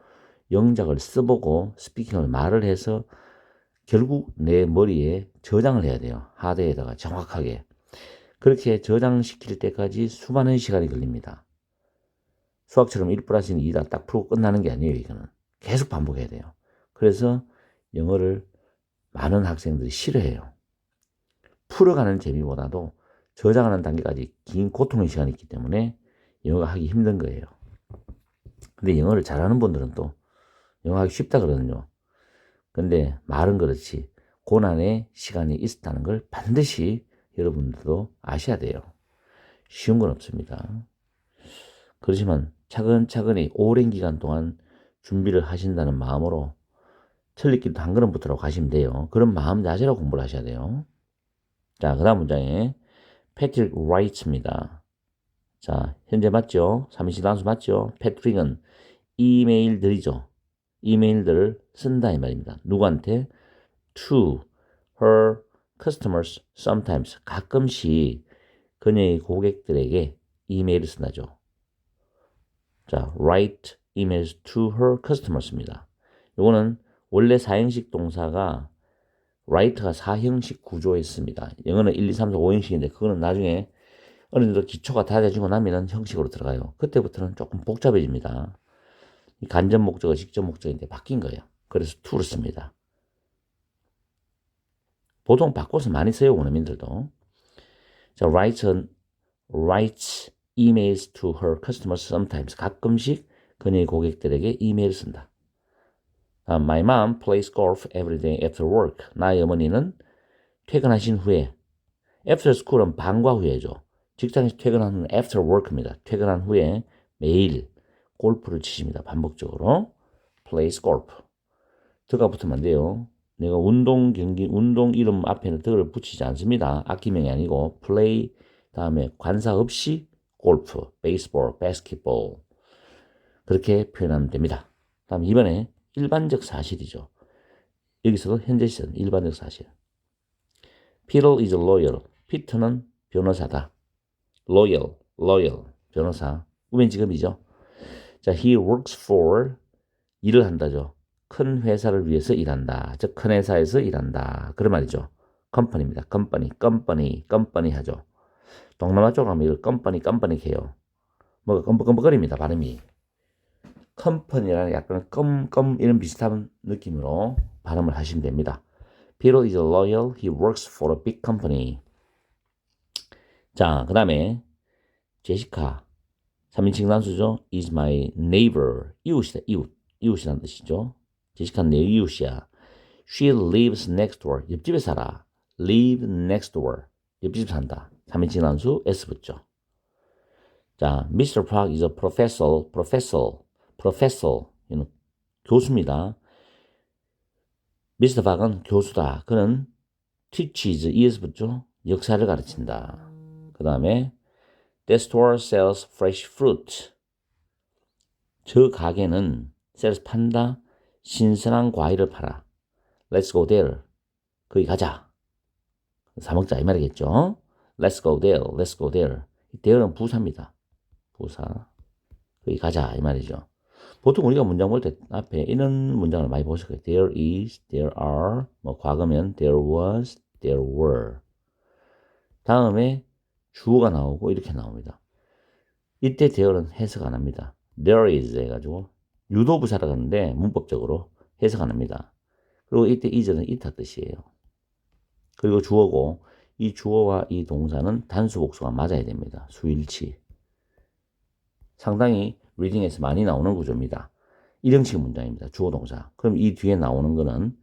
영작을 써보고, 스피킹을 말을 해서, 결국 내 머리에 저장을 해야 돼요. 하드에다가 정확하게. 그렇게 저장시킬 때까지 수많은 시간이 걸립니다. 수학처럼 1 플러스 2다 딱 풀고 끝나는 게 아니에요. 이거는 계속 반복해야 돼요. 그래서 영어를 많은 학생들이 싫어해요. 풀어가는 재미보다도 저장하는 단계까지 긴 고통의 시간이 있기 때문에 영어가 하기 힘든 거예요. 근데 영어를 잘하는 분들은 또 영어 하기 쉽다 그러거든요. 근데 말은 그렇지 고난의 시간이 있었다는 걸 반드시 여러분들도 아셔야 돼요. 쉬운 건 없습니다. 그렇지만 차근차근히 오랜 기간 동안 준비를 하신다는 마음으로 틀리기도 한 걸음부터라고 가시면 돼요. 그런 마음 자세로 공부를 하셔야 돼요. 자, 그 다음 문장에 패트릭 라이트입니다. 자, 현재 맞죠? 삼인칭 단수 맞죠? 패트릭은 이메일들이죠. 이메일들을 쓴다 이 말입니다. 누구한테? To her customers sometimes. 가끔씩 그녀의 고객들에게 이메일을 쓴다죠. 자, write emails to her customers입니다. 이거는 원래 4형식 동사가 write가 4형식 구조에 있습니다. 영어는 1, 2, 3, 4, 5형식인데 그거는 나중에 어느 정도 기초가 다져지고 나면은 형식으로 들어가요. 그때부터는 조금 복잡해집니다. 간접 목적어, 직접 목적인데 바뀐 거예요. 그래서 to를 씁니다. 보통 바꿔서 많이 써요, 원어민들도. 자, writes emails to her customers sometimes. 가끔씩 그녀의 고객들에게 이메일을 쓴다. My mom plays golf every day after work. 나의 어머니는 퇴근하신 후에 after school은 방과 후에죠. 직장에서 퇴근하는 after work입니다. 퇴근한 후에 매일 골프를 치십니다. 반복적으로. plays golf. 더가 붙으면 안 돼요. 내가 운동 이름 앞에는 더를 붙이지 않습니다. 악기명이 아니고 play 다음에 관사 없이 골프, 베이스볼, 바스켓볼 그렇게 표현하면 됩니다. 다음 이번에 일반적 사실이죠. 여기서도 현재 시점 일반적 사실. Peter is a lawyer. 피터는 변호사다. loyal, 변호사. 우변직업이죠. 자, he works for 일을 한다죠. 큰 회사를 위해서 일한다. 즉 큰 회사에서 일한다. 그런 말이죠. 컴퍼니입니다. 컴퍼니 하죠. 동남아 쪽으로 하면 이걸 컴퍼니 해요. 뭐가 껌뻑껌뻑거립니다. 발음이. 컴퍼니라는 약간 껌 이런 비슷한 느낌으로 발음을 하시면 됩니다. Peter is loyal. He works for a big company. 자, 그 다음에 제시카 3인칭 단수죠. is my neighbor. 이웃이다. 이웃이라는 뜻이죠. 제시카는 내 이웃이야. She lives next door. 옆집에 살아. live next door. 옆집 산다. 3인칭 단수 s 붙죠. 자, Mr. Park is a professor. 이는 교수입니다. Mr. Park은 교수다. 그는 teaches es 붙죠. 역사를 가르친다. 그 다음에 That store sells fresh fruit. 저 가게는 sells 판다. 신선한 과일을 팔아. Let's go there. 거기 가자. 사 먹자 이 말이겠죠. Let's go there. Let's go there. there는 부사입니다. 부사. 거기 가자 이 말이죠. 보통 우리가 문장 볼 때 앞에 이런 문장을 많이 보실 거예요. There is, there are, 뭐 과거면 there was, there were. 다음에 주어가 나오고 이렇게 나옵니다. 이때 there는 해석 안 합니다. There is 해가지고 유도부사라 하는데 문법적으로 해석 안 합니다. 그리고 이때 is는 있다 뜻이에요. 그리고 주어고 이 주어와 이 동사는 단수 복수가 맞아야 됩니다. 수일치. 상당히 리딩에서 많이 나오는 구조입니다. 일형식 문장입니다. 주어 동사. 그럼 이 뒤에 나오는 거는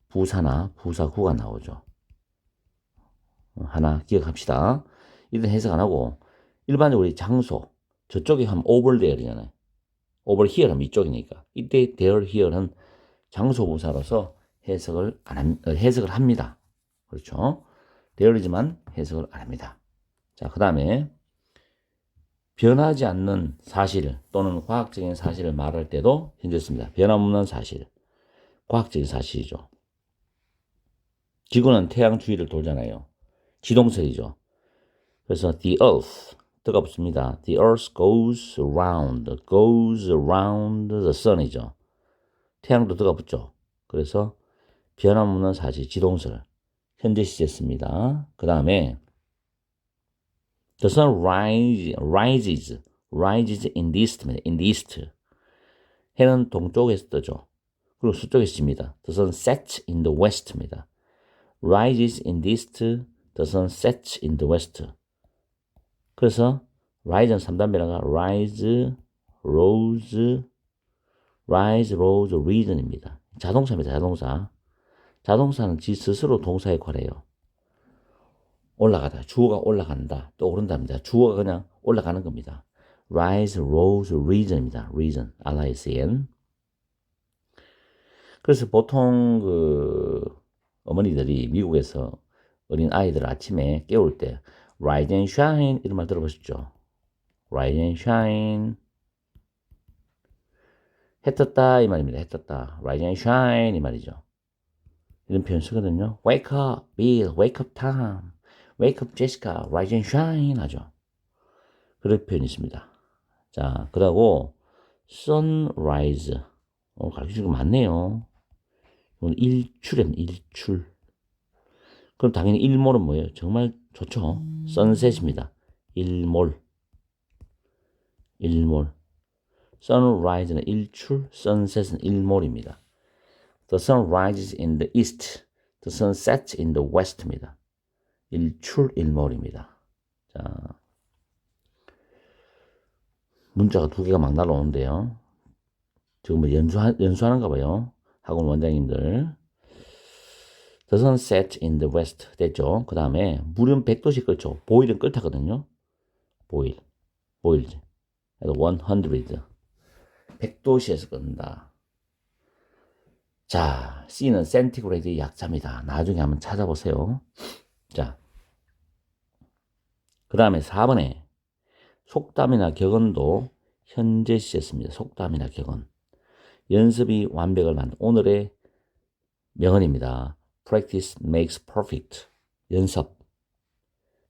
부사나 부사구가 나오죠. 하나 기억합시다. 이런 해석 안 하고 일반적으로 우리 장소 저쪽에 하면 over there이잖아요. over here 하면 이쪽이니까 이때 there here는 장소 부사로서 해석을 합니다. 그렇죠? there이지만 해석을 안 합니다. 자, 그 다음에 변하지 않는 사실 또는 과학적인 사실을 말할 때도 현재 씁니다. 변함없는 사실. 과학적인 사실이죠. 지구는 태양 주위를 돌잖아요. 지동설이죠. 그래서 the earth 뜨가 붙습니다. The earth goes around the sun이죠. 태양도 뜨가 붙죠. 그래서 변함없는 사실, 지동설. 현재 시제 씁니다. 그 다음에 the sun rises in the east입니다. in the east. 해는 동쪽에서 뜨죠. 그리고 서쪽에서 집니다. The sun sets in the west입니다. rises in the east, the sun sets in the west. 그래서 rise는 3단변화가 rise, rose, reason입니다. 자동사입니다. 자동사. 자동사는 지 스스로 동사에 관해요. 올라가다. 주어가 올라간다. 또 오른답니다. 주어가 그냥 올라가는 겁니다. rise, rose, reason입니다. reason, R-I-S-E-N. 그래서 보통 어머니들이 미국에서 어린 아이들 아침에 깨울 때 rise and shine 이런 말 들어보셨죠? rise and shine. 해 떴다 이 말입니다. 해 떴다. rise and shine 이 말이죠. 이런 표현 쓰거든요. wake up, Bill, wake up time. wake up, Jessica, rise and shine 하죠. 그런 표현이 있습니다. 자, 그러고 sunrise. 가르쳐준 거 많네요. 이건 일출이면 일출. 그럼 당연히 일몰은 뭐예요? 정말 좋죠. sunset입니다. 일몰. sunrise는 일출, sunset은 일몰입니다. The sun rises in the east, the sun sets in the west입니다. 일출, 일몰입니다. 자, 문자가 두 개가 막 날아오는데요. 지금 뭐 연수하는가 봐요. 학원 원장님들. The sun sets in the west 됐죠. 그 다음에 물은 100도씩 끓죠. 보일은 끓다거든요. 보일. 100. 100도씨에서 끓는다. 자, C는 센티그레이드의 약자입니다. 나중에 한번 찾아보세요. 자, 그 다음에 4번에 속담이나 격언도 현재 시제 씁니다. 속담이나 격언. 연습이 완벽을 만든 오늘의 명언입니다. Practice makes perfect. 연습.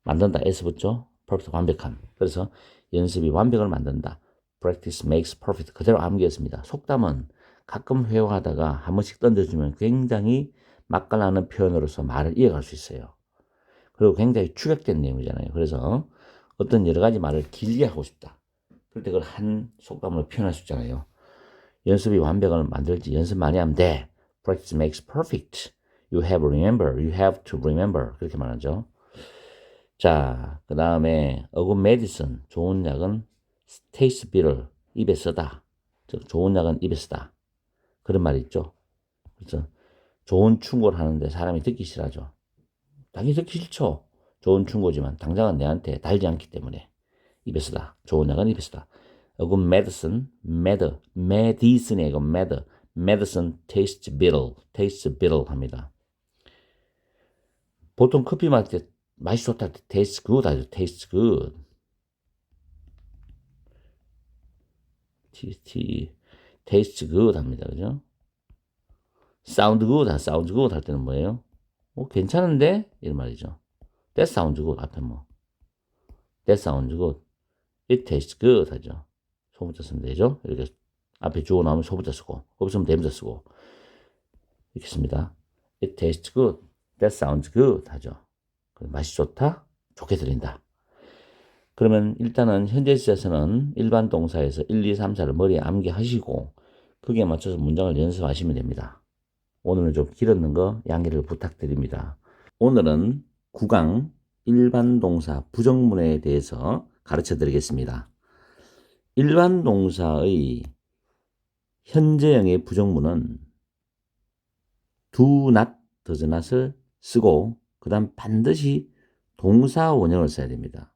만든다. S 붙죠? perfect. 완벽함. 그래서 연습이 완벽을 만든다. Practice makes perfect. 그대로 암기했습니다. 속담은 가끔 회화하다가 한 번씩 던져주면 굉장히 맛깔나는 표현으로서 말을 이어갈 수 있어요. 그리고 굉장히 축약된 내용이잖아요. 그래서 어떤 여러 가지 말을 길게 하고 싶다. 그럴 때 그걸 한 속담으로 표현할 수 있잖아요. 연습이 완벽을 만들지 연습 많이 하면 돼. Practice makes perfect. You have to remember. 그렇게 말하죠. 자, 그 다음에 a good medicine, 좋은 약은 taste bitter, 입에 쓰다. 즉 좋은 약은 입에 쓰다. 그런 말이 있죠. 그래서 좋은 충고를 하는데 사람이 듣기 싫어하죠. 당연히 듣기 싫죠. 좋은 충고지만 당장은 내한테 달지 않기 때문에 입에 쓰다. 좋은 약은 입에 쓰다. a good medicine, medicine이 아니고 medicine taste bitter 합니다. 보통 커피 마실 때 맛이 좋다 할 때 taste good 하죠. taste good. taste good 합니다. 그죠? sounds good 할 때는 뭐예요? 괜찮은데? 이런 말이죠. that sounds good 앞에 뭐. that sounds good. it tastes good 하죠. 소문자 쓰면 되죠? 이렇게 앞에 주어 나오면 소문자 쓰고, 없으면 대문자 쓰고. 이렇게 씁니다. it tastes good. that sounds good 하죠. 맛이 좋다? 좋게 들린다. 그러면 일단은 현재 시제에서는 일반 동사에서 1, 2, 3, 4를 머리에 암기하시고 거기에 맞춰서 문장을 연습하시면 됩니다. 오늘은 좀 길었는 거 양해를 부탁드립니다. 오늘은 9강 일반 동사 부정문에 대해서 가르쳐 드리겠습니다. 일반 동사의 현재형의 부정문은 do not, does not을 쓰고 그 다음 반드시 동사 원형을 써야 됩니다.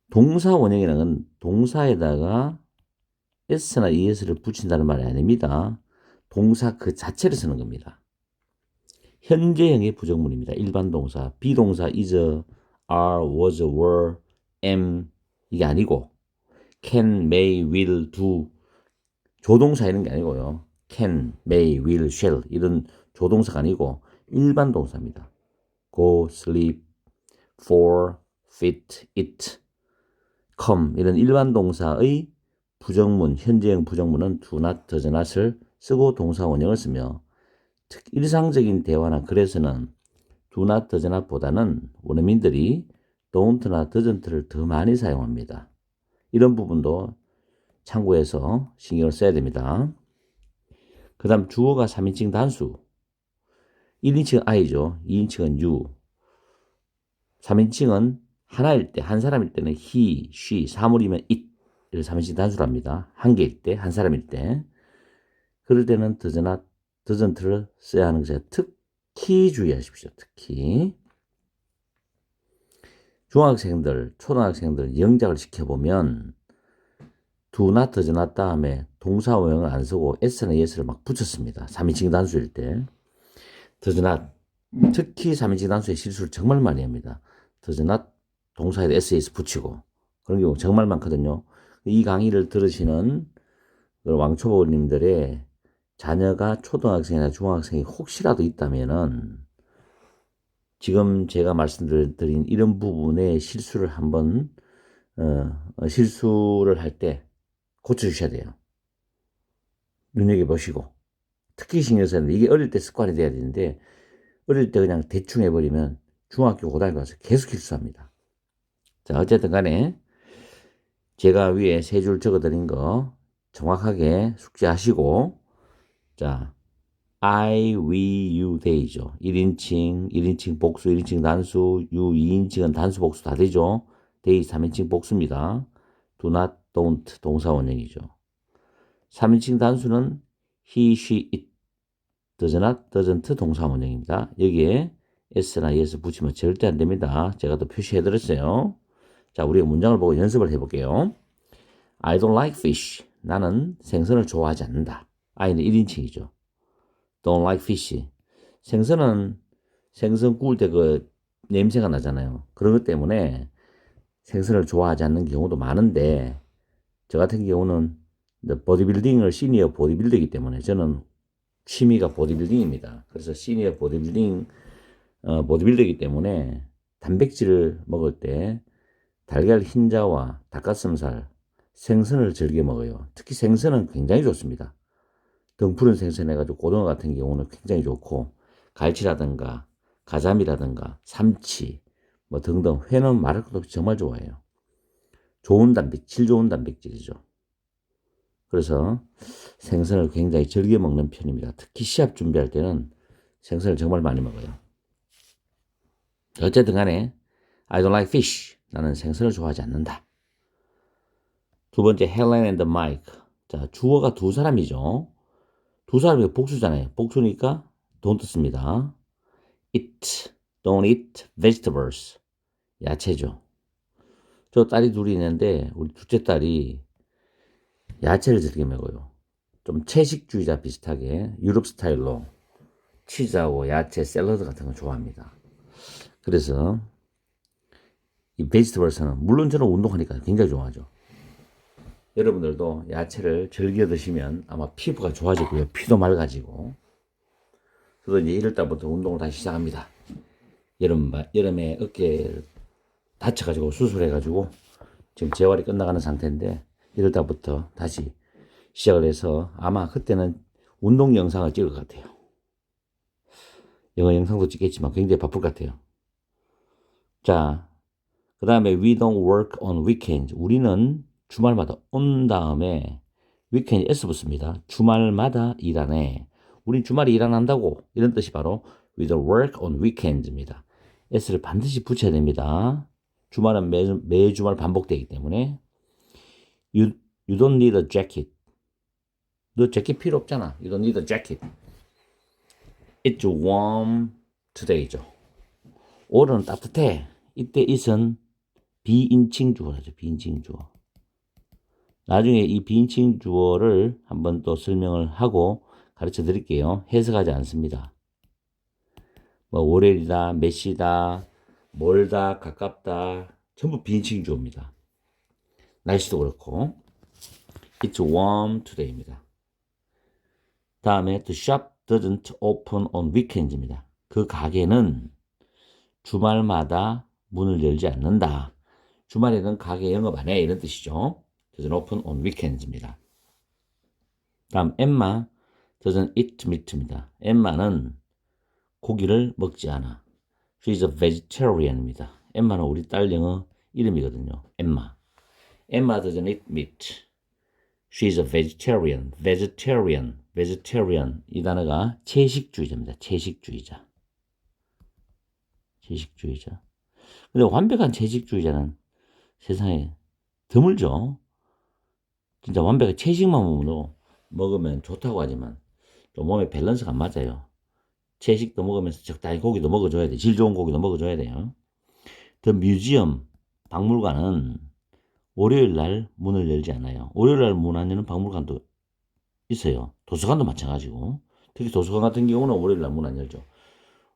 동사 원형이라는 건 동사에다가 s나 es를 붙인다는 말이 아닙니다. 동사 그 자체를 쓰는 겁니다. 현재형의 부정문입니다. 일반 동사, 비동사 is, are, was, were, am 이게 아니고 can, may, will, do 조동사 이런 게 아니고요. can, may, will, shall 이런 조동사가 아니고 일반 동사입니다. go, sleep, for, fit, eat, come 이런 일반 동사의 부정문, 현재형 부정문은 do not, does not을 쓰고 동사 원형을 쓰며 일상적인 대화나 글에서는 do not, does not 보다는 원어민들이 don't나 doesn't를 더 많이 사용합니다. 이런 부분도 참고해서 신경을 써야 됩니다. 그 다음 주어가 3인칭 단수 1인칭은 I죠. 2인칭은 you 3인칭은 하나일 때, 한 사람일 때는 he, she, 사물이면 it 이렇게 3인칭 단수를 합니다. 한 개일 때, 한 사람일 때 그럴 때는 does not, doesn't를 써야 하는 것에 특히 주의하십시오. 특히 중학생들, 초등학생들 영작을 시켜보면 do not, does not 다음에 동사 원형을 안 쓰고 s나 yes를 막 붙였습니다. 3인칭 단수일 때 does not, 특히 3인칭 단수의 실수를 정말 많이 합니다. does not 동사에 s 붙이고 그런 경우 정말 많거든요. 이 강의를 들으시는 왕초보님들의 자녀가 초등학생이나 중학생이 혹시라도 있다면은 지금 제가 말씀드린 이런 부분의 실수를 한번 실수를 할 때 고쳐주셔야 돼요. 눈여겨보시고 특히 신경 써야 돼요. 이게 어릴 때 습관이 돼야 되는데 어릴 때 그냥 대충 해버리면 중학교 고등학교 가서 계속 실수합니다. 자, 어쨌든 간에 제가 위에 세 줄 적어드린 거 정확하게 숙지하시고 자 I, we, you, they죠. 1인칭 복수, 1인칭 단수, you 2인칭은 단수 복수 다 되죠. they 3인칭 복수입니다. do not, don't 동사 원형이죠. 3인칭 단수는 he, she, it does not, doesn't 동사 원형입니다. 여기에 s나 es 붙이면 절대 안 됩니다. 제가 또 표시해 드렸어요. 자, 우리가 문장을 보고 연습을 해볼게요. I don't like fish. 나는 생선을 좋아하지 않는다. I는 1인칭이죠. Don't like fish. 생선은 생선 구울 때 그 냄새가 나잖아요. 그런 것 때문에 생선을 좋아하지 않는 경우도 많은데 저 같은 경우는 보디빌딩을 시니어 보디빌더이기 때문에 저는 취미가 보디빌딩입니다. 그래서 시니어 보디빌딩 보디빌더이기 때문에 단백질을 먹을 때 달걀 흰자와 닭가슴살, 생선을 즐겨 먹어요. 특히 생선은 굉장히 좋습니다. 등푸른 생선 해가지고 고등어 같은 경우는 굉장히 좋고 갈치라든가 가자미라든가 삼치 뭐 등등 회는 말할 것도 없이 정말 좋아해요. 좋은 단백, 질 좋은 단백질이죠. 그래서 생선을 굉장히 즐겨 먹는 편입니다. 특히 시합 준비할 때는 생선을 정말 많이 먹어요. 어쨌든 간에 I don't like fish. 나는 생선을 좋아하지 않는다. 두 번째, Helen and Mike. 자, 주어가 두 사람이죠. 두 사람이 복수잖아요. 복수니까 don't 씁니다. don't eat vegetables. 야채죠. 저 딸이 둘이 있는데 우리 둘째 딸이 야채를 즐겨 먹어요. 좀 채식주의자 비슷하게 유럽 스타일로 치즈하고 야채 샐러드 같은 거 좋아합니다. 그래서 이 베지터블스는 물론 저는 운동하니까 굉장히 좋아하죠. 여러분들도 야채를 즐겨 드시면 아마 피부가 좋아지고요. 피도 맑아지고. 저도 이제 1월달부터 운동을 다시 시작합니다. 여름에 어깨 다쳐가지고 수술해가지고 지금 재활이 끝나가는 상태인데 1월달부터 다시 시작을 해서 아마 그때는 운동 영상을 찍을 것 같아요. 영어 영상도 찍겠지만 굉장히 바쁠 것 같아요. 자, 그 다음에 we don't work on weekends. 우리는 주말마다 온 다음에 weekend s 붙습니다. 주말마다 일하네. 우린 주말에 일 안 한다고. 이런 뜻이 바로 we don't work on weekends입니다. s를 반드시 붙여야 됩니다. 주말은 매 주말 반복되기 때문에 you don't need a jacket. 너 재킷 필요 없잖아. You don't need a jacket. It's warm today죠. 오늘은 따뜻해. 이때 it은 비인칭 주어라죠. 비인칭 주어. 나중에 이 비인칭 주어를 한번 또 설명을 하고 가르쳐 드릴게요. 해석하지 않습니다. 뭐 월요일이다, 몇 시다, 멀다, 가깝다 전부 비인칭 주어입니다. 날씨도 그렇고 It's warm today입니다. 다음에 the shop doesn't open on weekends입니다. 그 가게는 주말마다 문을 열지 않는다. 주말에는 가게 영업 안 해. 이런 뜻이죠. doesn't open on weekends입니다. 다음 Emma doesn't eat meat입니다. 엠마는 고기를 먹지 않아. She's a vegetarian입니다. 엠마는 우리 딸 영어 이름이거든요. 엠마. Emma doesn't eat meat. She's a vegetarian. vegetarian. 이 단어가 채식주의자입니다. 채식주의자. 근데 완벽한 채식주의자는 세상에 드물죠. 진짜 완벽한 채식만 먹으면 좋다고 하지만 좀 몸에 밸런스가 안 맞아요. 채식도 먹으면서 적당히 고기도 먹어줘야 돼. 질 좋은 고기도 먹어줘야 돼요. The museum, 박물관은 월요일 날 문을 열지 않아요. 월요일 날 문 안 여는 박물관도 있어요. 도서관도 마찬가지고. 특히 도서관 같은 경우는 월요일 날 문 안 열죠.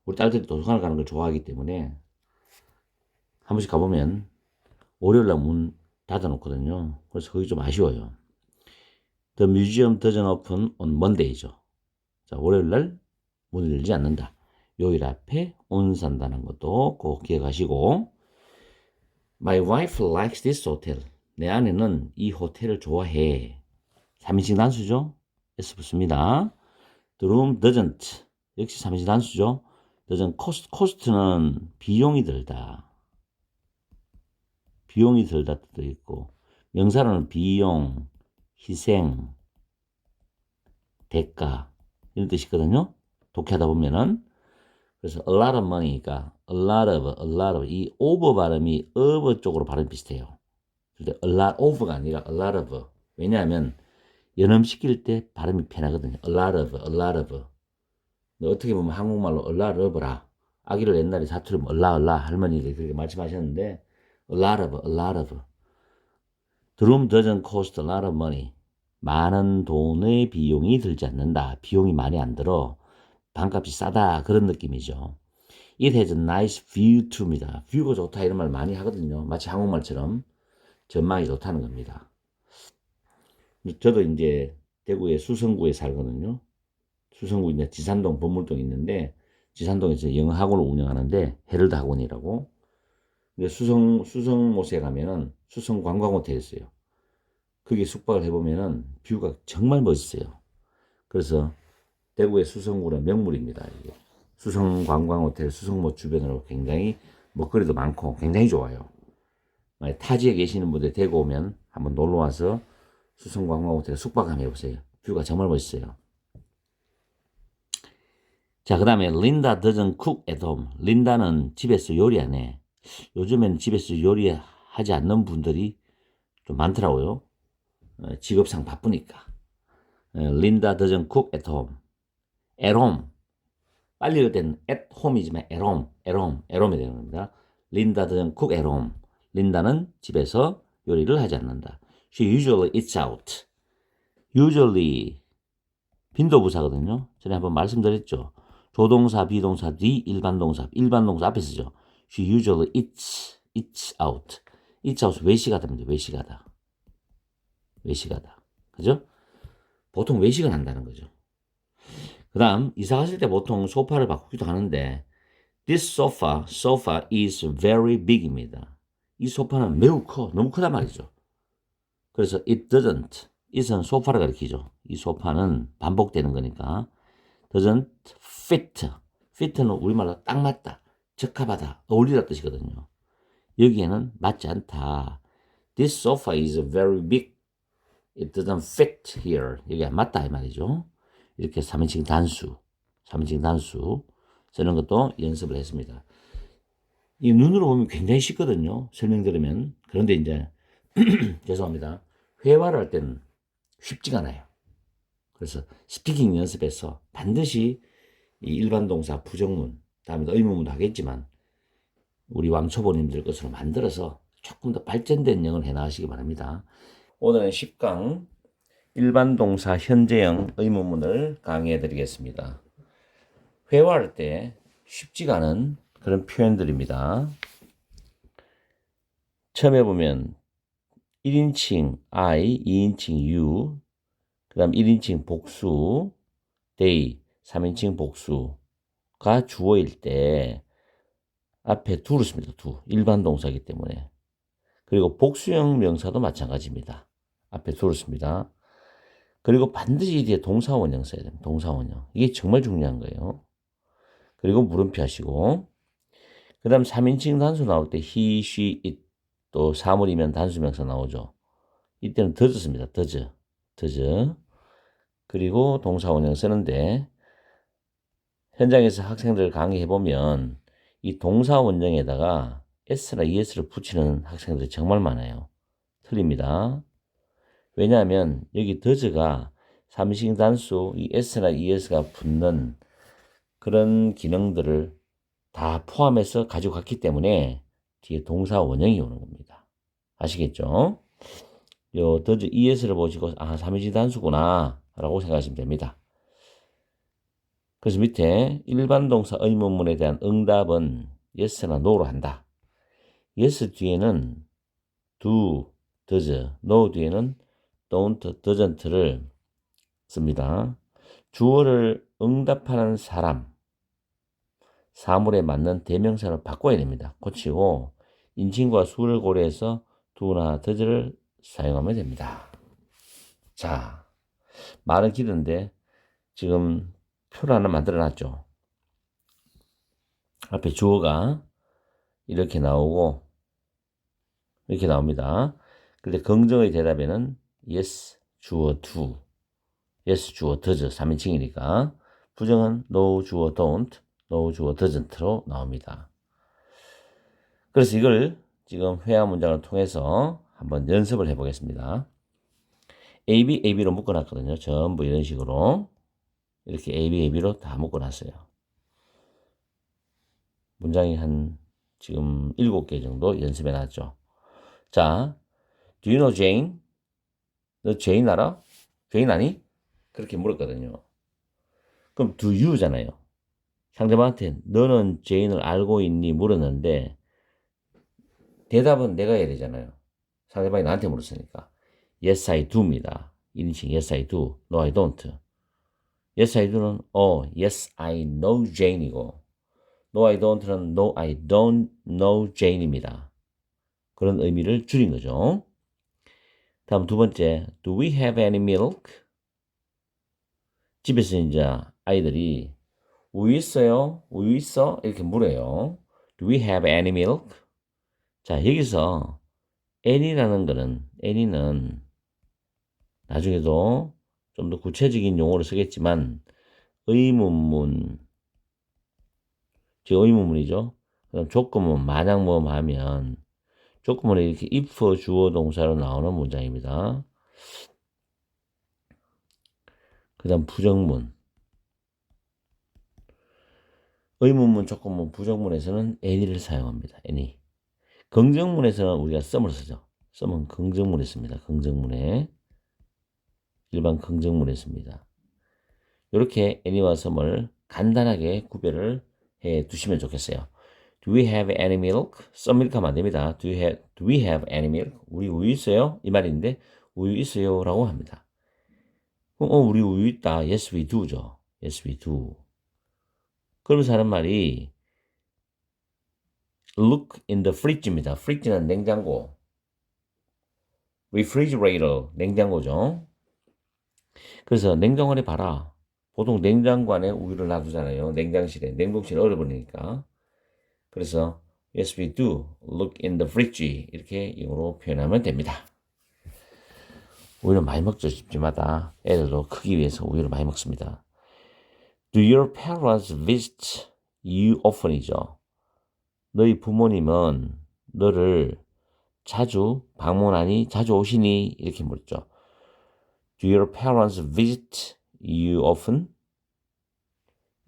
우리 딸들이 도서관을 가는 걸 좋아하기 때문에 한 번씩 가보면 월요일 날 문 닫아놓거든요. 그래서 그게 좀 아쉬워요. The museum doesn't open on Monday죠. 자, 월요일 날 문을 열지 않는다. 요일 앞에 on 산다는 것도 꼭 기억하시고 My wife likes this hotel. 내 아내는 이 호텔을 좋아해. 3인칭 단수죠. S 붙습니다. The room doesn't. 역시 3인칭 단수죠. doesn't cost. cost는 비용이 들다. 비용이 들다 뜻도 있고 명사로는 비용, 희생, 대가 이런 뜻이거든요. 독해하다 보면은 그래서 a lot of money니까 a lot of 이 over 발음이 of 쪽으로 발음 비슷해요. 근데 a lot of가 아니라 a lot of. 왜냐하면 연음시킬 때 발음이 편하거든요. a lot of. 근데 어떻게 보면 한국말로 a lot of라. 아기를 옛날에 사투리면 a lot 할머니들이 그렇게 말씀하셨는데 a lot of. The room doesn't cost a lot of money. 많은 돈의 비용이 들지 않는다. 비용이 많이 안 들어. 방값이 싸다. 그런 느낌이죠. It has a nice view to입니다. 뷰가 좋다 이런 말 많이 하거든요. 마치 한국말처럼 전망이 좋다는 겁니다. 저도 이제 대구의 수성구에 살거든요. 수성구 이제 지산동 범물동 있는데 지산동에서 영어 학원을 운영하는데 헤럴드 학원이라고. 근데 수성못에 가면은 수성 관광호텔이 있어요. 거기 숙박을 해보면은 뷰가 정말 멋있어요. 그래서 대구의 수성구는 명물입니다. 이게. 수성 관광호텔 수성못 주변으로 굉장히 먹거리도 많고 굉장히 좋아요. 만약 타지에 계시는 분들 대구 오면 한번 놀러와서 수성 관광호텔 숙박 한번 해보세요. 뷰가 정말 멋있어요. 자, 그 다음에 Linda doesn't cook at home. 린다는 집에서 요리 안 해. 요즘에는 집에서 요리하지 않는 분들이 좀 많더라고요. 직업상 바쁘니까. Linda doesn't cook at home. At home. 빨리 읽을 at home이지만 at home이 되는 겁니다. Linda doesn't cook at home. 린다는 집에서 요리를 하지 않는다. She usually eats out. usually 빈도부사거든요. 전에 한번 말씀드렸죠. 조동사, 비동사, 뒤 일반 동사 앞에 쓰죠. She usually eats out. eats out 외식하다입니다. 외식하다. 그죠? 보통 외식은 한다는 거죠. 그 다음 이사 갔을 때 보통 소파를 바꾸기도 하는데 This sofa is very big입니다. 이 소파는 매우 커, 너무 크단 말이죠. 그래서 it은 소파를 가리키죠. 이 소파는 반복되는 거니까 doesn't fit는 우리말로 딱 맞다, 적합하다, 어울리다 뜻이거든요. 여기에는 맞지 않다. This sofa is very big. It doesn't fit here. 여기 안 맞다 이 말이죠. 이렇게 3인칭 단수 쓰는 것도 연습을 했습니다. 이 눈으로 보면 굉장히 쉽거든요. 설명 들으면. 그런데 이제 죄송합니다. 회화를 할 때는 쉽지가 않아요. 그래서 스피킹 연습에서 반드시 이 일반 동사 부정문, 다음에 의문문도 하겠지만 우리 왕초보님들 것으로 만들어서 조금 더 발전된 영어를 해나가시기 바랍니다. 오늘은 10강 일반 동사 현재형 의문문을 강의해 드리겠습니다. 회화할 때 쉽지가 않은 그런 표현들입니다. 처음에 보면 1인칭 I, 2인칭 you, 그 다음 1인칭 복수, they, 3인칭 복수가 주어일 때 앞에 do를 씁니다. do. 일반 동사이기 때문에. 그리고 복수형 명사도 마찬가지입니다. 앞에 do를 씁니다. 그리고 반드시 뒤에 동사원형 써야 됩니다. 동사원형. 이게 정말 중요한 거예요. 그리고 물음표 하시고 그 다음 3인칭 단수 나올 때 he, she, it 또 사물이면 단수명사 나오죠. 이때는 does 씁니다. does. 그리고 동사원형 쓰는데 현장에서 학생들 강의해보면 이 동사원형에다가 s나 es를 붙이는 학생들이 정말 많아요. 틀립니다. 왜냐하면 여기 does가 3인칭 단수 이 s나 es가 붙는 그런 기능들을 다 포함해서 가지고 갔기 때문에 뒤에 동사 원형이 오는 겁니다. 아시겠죠? 요 does es를 보시고 3인칭 단수구나 라고 생각하시면 됩니다. 그래서 밑에 일반 동사 의문문에 대한 응답은 yes나 no로 한다. yes 뒤에는 do, does, no 뒤에는 don't, doesn't를 씁니다. 주어를 응답하는 사물에 맞는 대명사를 바꿔야 됩니다. 고치고 인칭과 수를 고려해서 do나 does를 사용하면 됩니다. 자, 말은 길은데 지금 표를 하나 만들어 놨죠. 앞에 주어가 이렇게 나오고 이렇게 나옵니다. 근데 긍정의 대답에는 yes, 주어 do, yes, 주어 does 3인칭이니까 부정은 no, 주어 don't, no, 주어 doesn't로 나옵니다. 그래서 이걸 지금 회화 문장을 통해서 한번 연습을 해보겠습니다. AB, AB로 묶어놨거든요. 전부 이런 식으로 이렇게 AB, AB로 다 묶어놨어요. 문장이 한 지금 7개 정도 연습해놨죠. 자, Do you know Jane? 너 제인 알아? 제인 아니? 그렇게 물었거든요. 그럼 do you잖아요. 상대방한테 너는 제인을 알고 있니? 물었는데 대답은 내가 해야 되잖아요. 상대방이 나한테 물었으니까. Yes, I do입니다. 1인칭 Yes, I do. No, I don't. Yes, I do는 Yes, I know Jane이고 No, I don't는 No, I don't know Jane입니다. 그런 의미를 줄인 거죠. 다음 두 번째, Do we have any milk? 집에서 이제 아이들이 우유 있어요? 우유 있어? 이렇게 물어요. Do we have any milk? 자, 여기서 any는 나중에도 좀 더 구체적인 용어를 쓰겠지만 의문문, 즉 의문문이죠. 그다음 조건문 만약 뭐 하면 조건문에 이렇게 if 주어 동사로 나오는 문장입니다. 그다음 부정문 의문문, 조건문, 부정문에서는 any를 사용합니다. any. 긍정문에서는 우리가 some을 쓰죠. some은 긍정문에 씁니다. 긍정문에 일반 긍정문에 씁니다. 이렇게 any와 some을 간단하게 구별을 해 두시면 좋겠어요. Do we have any milk? some milk 하면 안 됩니다. Do we have any milk? 우리 우유 있어요? 이 말인데 우유 있어요? 라고 합니다. 우리 우유 있다. Yes, we do죠. Yes, we do. 그러면서 하는 말이 look in the fridge입니다. fridge는 냉장고. refrigerator, 냉장고죠. 그래서 냉장고 안에 봐라. 보통 냉장고 안에 우유를 놔두잖아요. 냉장실에. 냉동실에 얼어버리니까. 그래서 yes, we do. look in the fridge. 이렇게 영어로 표현하면 됩니다. 우유를 많이 먹죠, 집집마다. 애들도 크기 위해서 우유를 많이 먹습니다. Do your parents visit you often이죠. 너희 부모님은 너를 자주 방문하니, 자주 오시니? 이렇게 물었죠. Do your parents visit you often?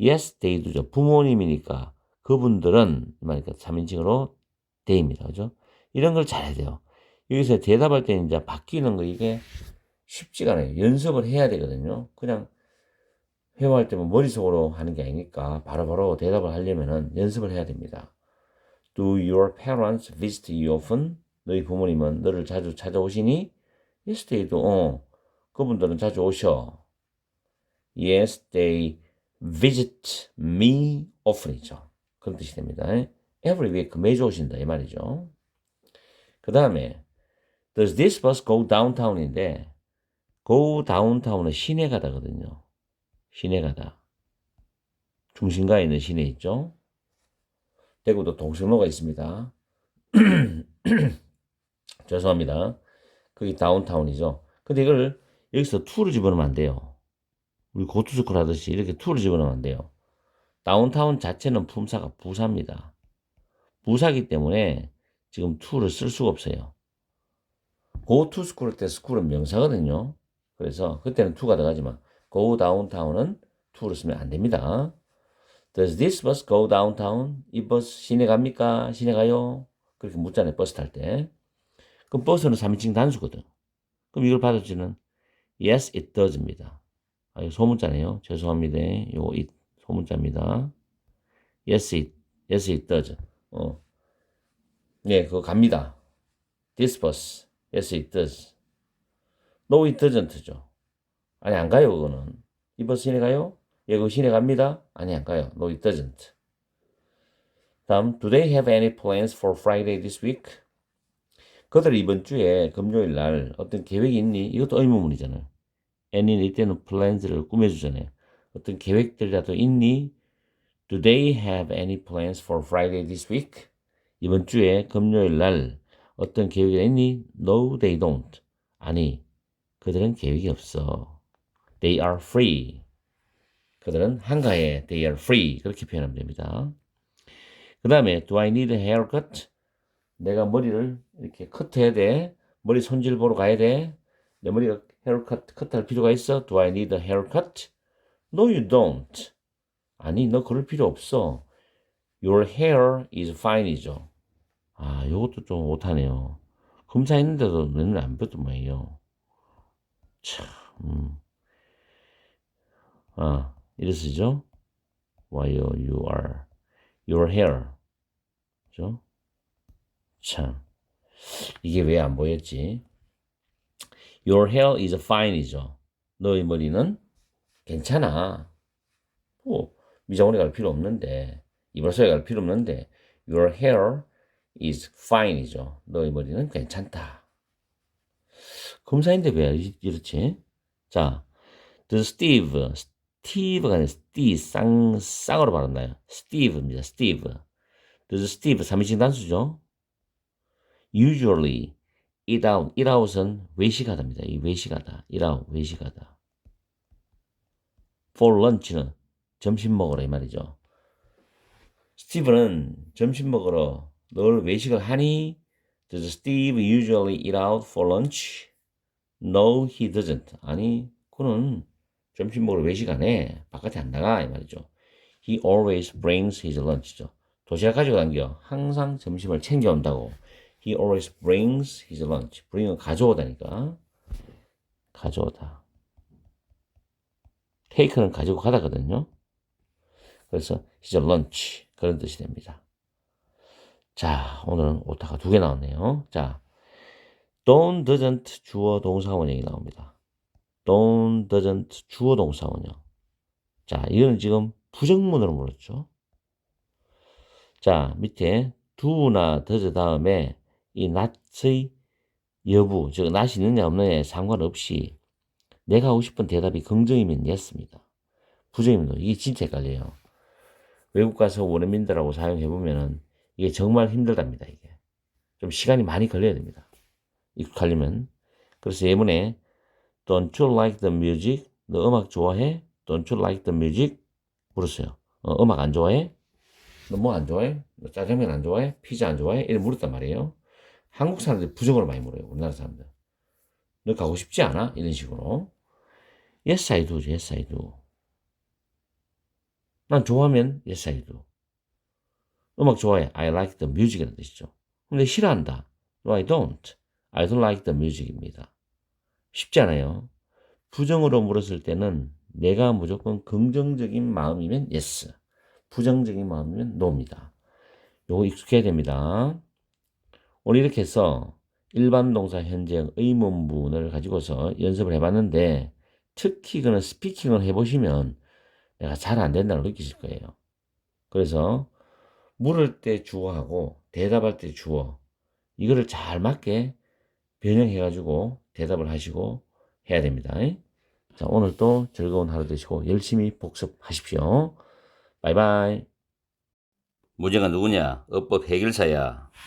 Yes, they do죠. 부모님이니까 그분들은 말이니까 3인칭으로 they입니다. 그죠? 이런 걸 잘해야 돼요. 여기서 대답할 때는 이제 바뀌는 거 이게 쉽지가 않아요. 연습을 해야 되거든요. 그냥 회화할 때면 머릿속으로 하는 게 아니니까 바로바로 대답을 하려면은 연습을 해야 됩니다. Do your parents visit you often? 너희 부모님은 너를 자주 찾아오시니? Yes, they do. 그분들은 자주 오셔. Yes, they visit me often이죠. 그런 뜻이 됩니다. Every week, 매주 오신다 이 말이죠. 그 다음에 Does this bus go downtown인데 go downtown은 시내 가다거든요. 시내 가다. 중심가에 있는 시내 있죠. 대구도 동성로가 있습니다. 죄송합니다. 그게 다운타운이죠. 근데 이걸 여기서 to를 집어넣으면 안 돼요. 우리 고투스쿨 하듯이 이렇게 to를 집어넣으면 안 돼요. 다운타운 자체는 품사가 부사입니다. 부사기 때문에 지금 to를 쓸 수가 없어요. go to school 때 school은 명사거든요. 그래서 그때는 to가 들어가지만 go downtown은 to를 쓰면 안 됩니다. Does this bus go downtown? 이 버스 시내 갑니까? 시내 가요? 그렇게 묻잖아요. 버스 탈 때. 그럼 버스는 3인칭 단수거든. 그럼 이걸 받아주는 Yes, it does입니다. 이거 소문자네요. 죄송합니다. 요거 it 소문자입니다. Yes, it does. 네, 그거 갑니다. This bus. Yes, it does. No, it doesn't죠. 아니, 안 가요, 그거는. 이 버스 시내 가요? 예, 그거 시내 갑니다. 아니, 안 가요. No, it doesn't. 다음, do they have any plans for Friday this week? 그들 이번 주에 금요일 날 어떤 계획이 있니? 이것도 의문문이잖아요. any는 이때는 plans를 꾸며주잖아요. 어떤 계획들이라도 있니? Do they have any plans for Friday this week? 이번 주에 금요일 날 어떤 계획이 있니? No, they don't. 아니, 그들은 계획이 없어. They are free. 그들은 한가해. They are free. 그렇게 표현하면 됩니다. 그 다음에 Do I need a haircut? 내가 머리를 이렇게 커트해야 돼. 머리 손질 보러 가야 돼. 내 머리가 커트할 필요가 있어. Do I need a haircut? No, you don't. 아니, 너 그럴 필요 없어. Your hair is fine이죠. 요것도 좀 못하네요. 검사했는데도 맨날 안 배웠던 모양이에요. 참, 이래 쓰죠? While you are, your hair. 그죠? 참, 이게 왜 안 보였지? Your hair is fine이죠. 너의 머리는 괜찮아. 미장원에 갈 필요 없는데, 이발소에 갈 필요 없는데, Your hair is fine이죠. 너의 머리는 괜찮다. 검사인데 왜 이렇지? 자, Does Steve가 아니라 쌍으로 발음나요. Steve입니다. Steve. Does Steve 3인칭 단수죠? Usually eat out은 외식하다입니다. 이 외식하다. eat out, 외식하다. For lunch는 점심 먹으라 이 말이죠. 스티브는 점심 먹으러 늘 외식을 하니? Does Steve usually eat out for lunch? No, he doesn't. 아니, 그는 점심 먹으러 외식 안 해. 바깥에 안 나가. 이 말이죠. He always brings his lunch죠. 도시락 가지고 다녀. 항상 점심을 챙겨온다고. He always brings his lunch. bring은 가져오다니까. 가져오다. take는 가지고 가다거든요. 그래서 his lunch 그런 뜻이 됩니다. 자, 오늘은 오타가 2개 나왔네요. 자, don't, doesn't 주어 동사 원형이 나옵니다. don't, doesn't 주어 동사 원형. 자, 이거는 지금 부정문으로 물었죠. 자, 밑에 do나 does 다음에 이 not의 여부, 즉 not이 있느냐 없느냐에 상관없이 내가 하고 싶은 대답이 긍정이면 yes입니다. 부정이면 no. 이게 진짜 헷갈려요. 외국 가서 원어민들하고 사용해보면은 이게 정말 힘들답니다. 이게 좀 시간이 많이 걸려야 됩니다. 익숙하려면. 그래서 예문에 Don't you like the music? 너 음악 좋아해? Don't you like the music? 물었어요. 음악 안 좋아해? 너 뭐 안 좋아해? 너 짜장면 안 좋아해? 피자 안 좋아해? 이렇게 물었단 말이에요. 한국 사람들이 부정으로 많이 물어요. 우리나라 사람들. 너 가고 싶지 않아? 이런 식으로. Yes, I do. Yes, I do. 난 좋아하면 Yes, I do. 음악 좋아해. I like the music이라는 뜻이죠. 근데 싫어한다. No, I don't. I don't like the music입니다. 쉽지 않아요. 부정으로 물었을 때는 내가 무조건 긍정적인 마음이면 yes. 부정적인 마음이면 no입니다. 요거 익숙해야 됩니다. 오늘 이렇게 해서 일반 동사 현재형 의문문을 가지고서 연습을 해봤는데 특히 그는 스피킹을 해보시면 내가 잘 안 된다고 느끼실 거예요. 그래서 물을 때 주어하고 대답할 때 주어 이거를 잘 맞게 변형해가지고 대답을 하시고 해야 됩니다. 자, 오늘도 즐거운 하루 되시고 열심히 복습하십시오. 바이바이. 문제가 누구냐? 어법 해결사야.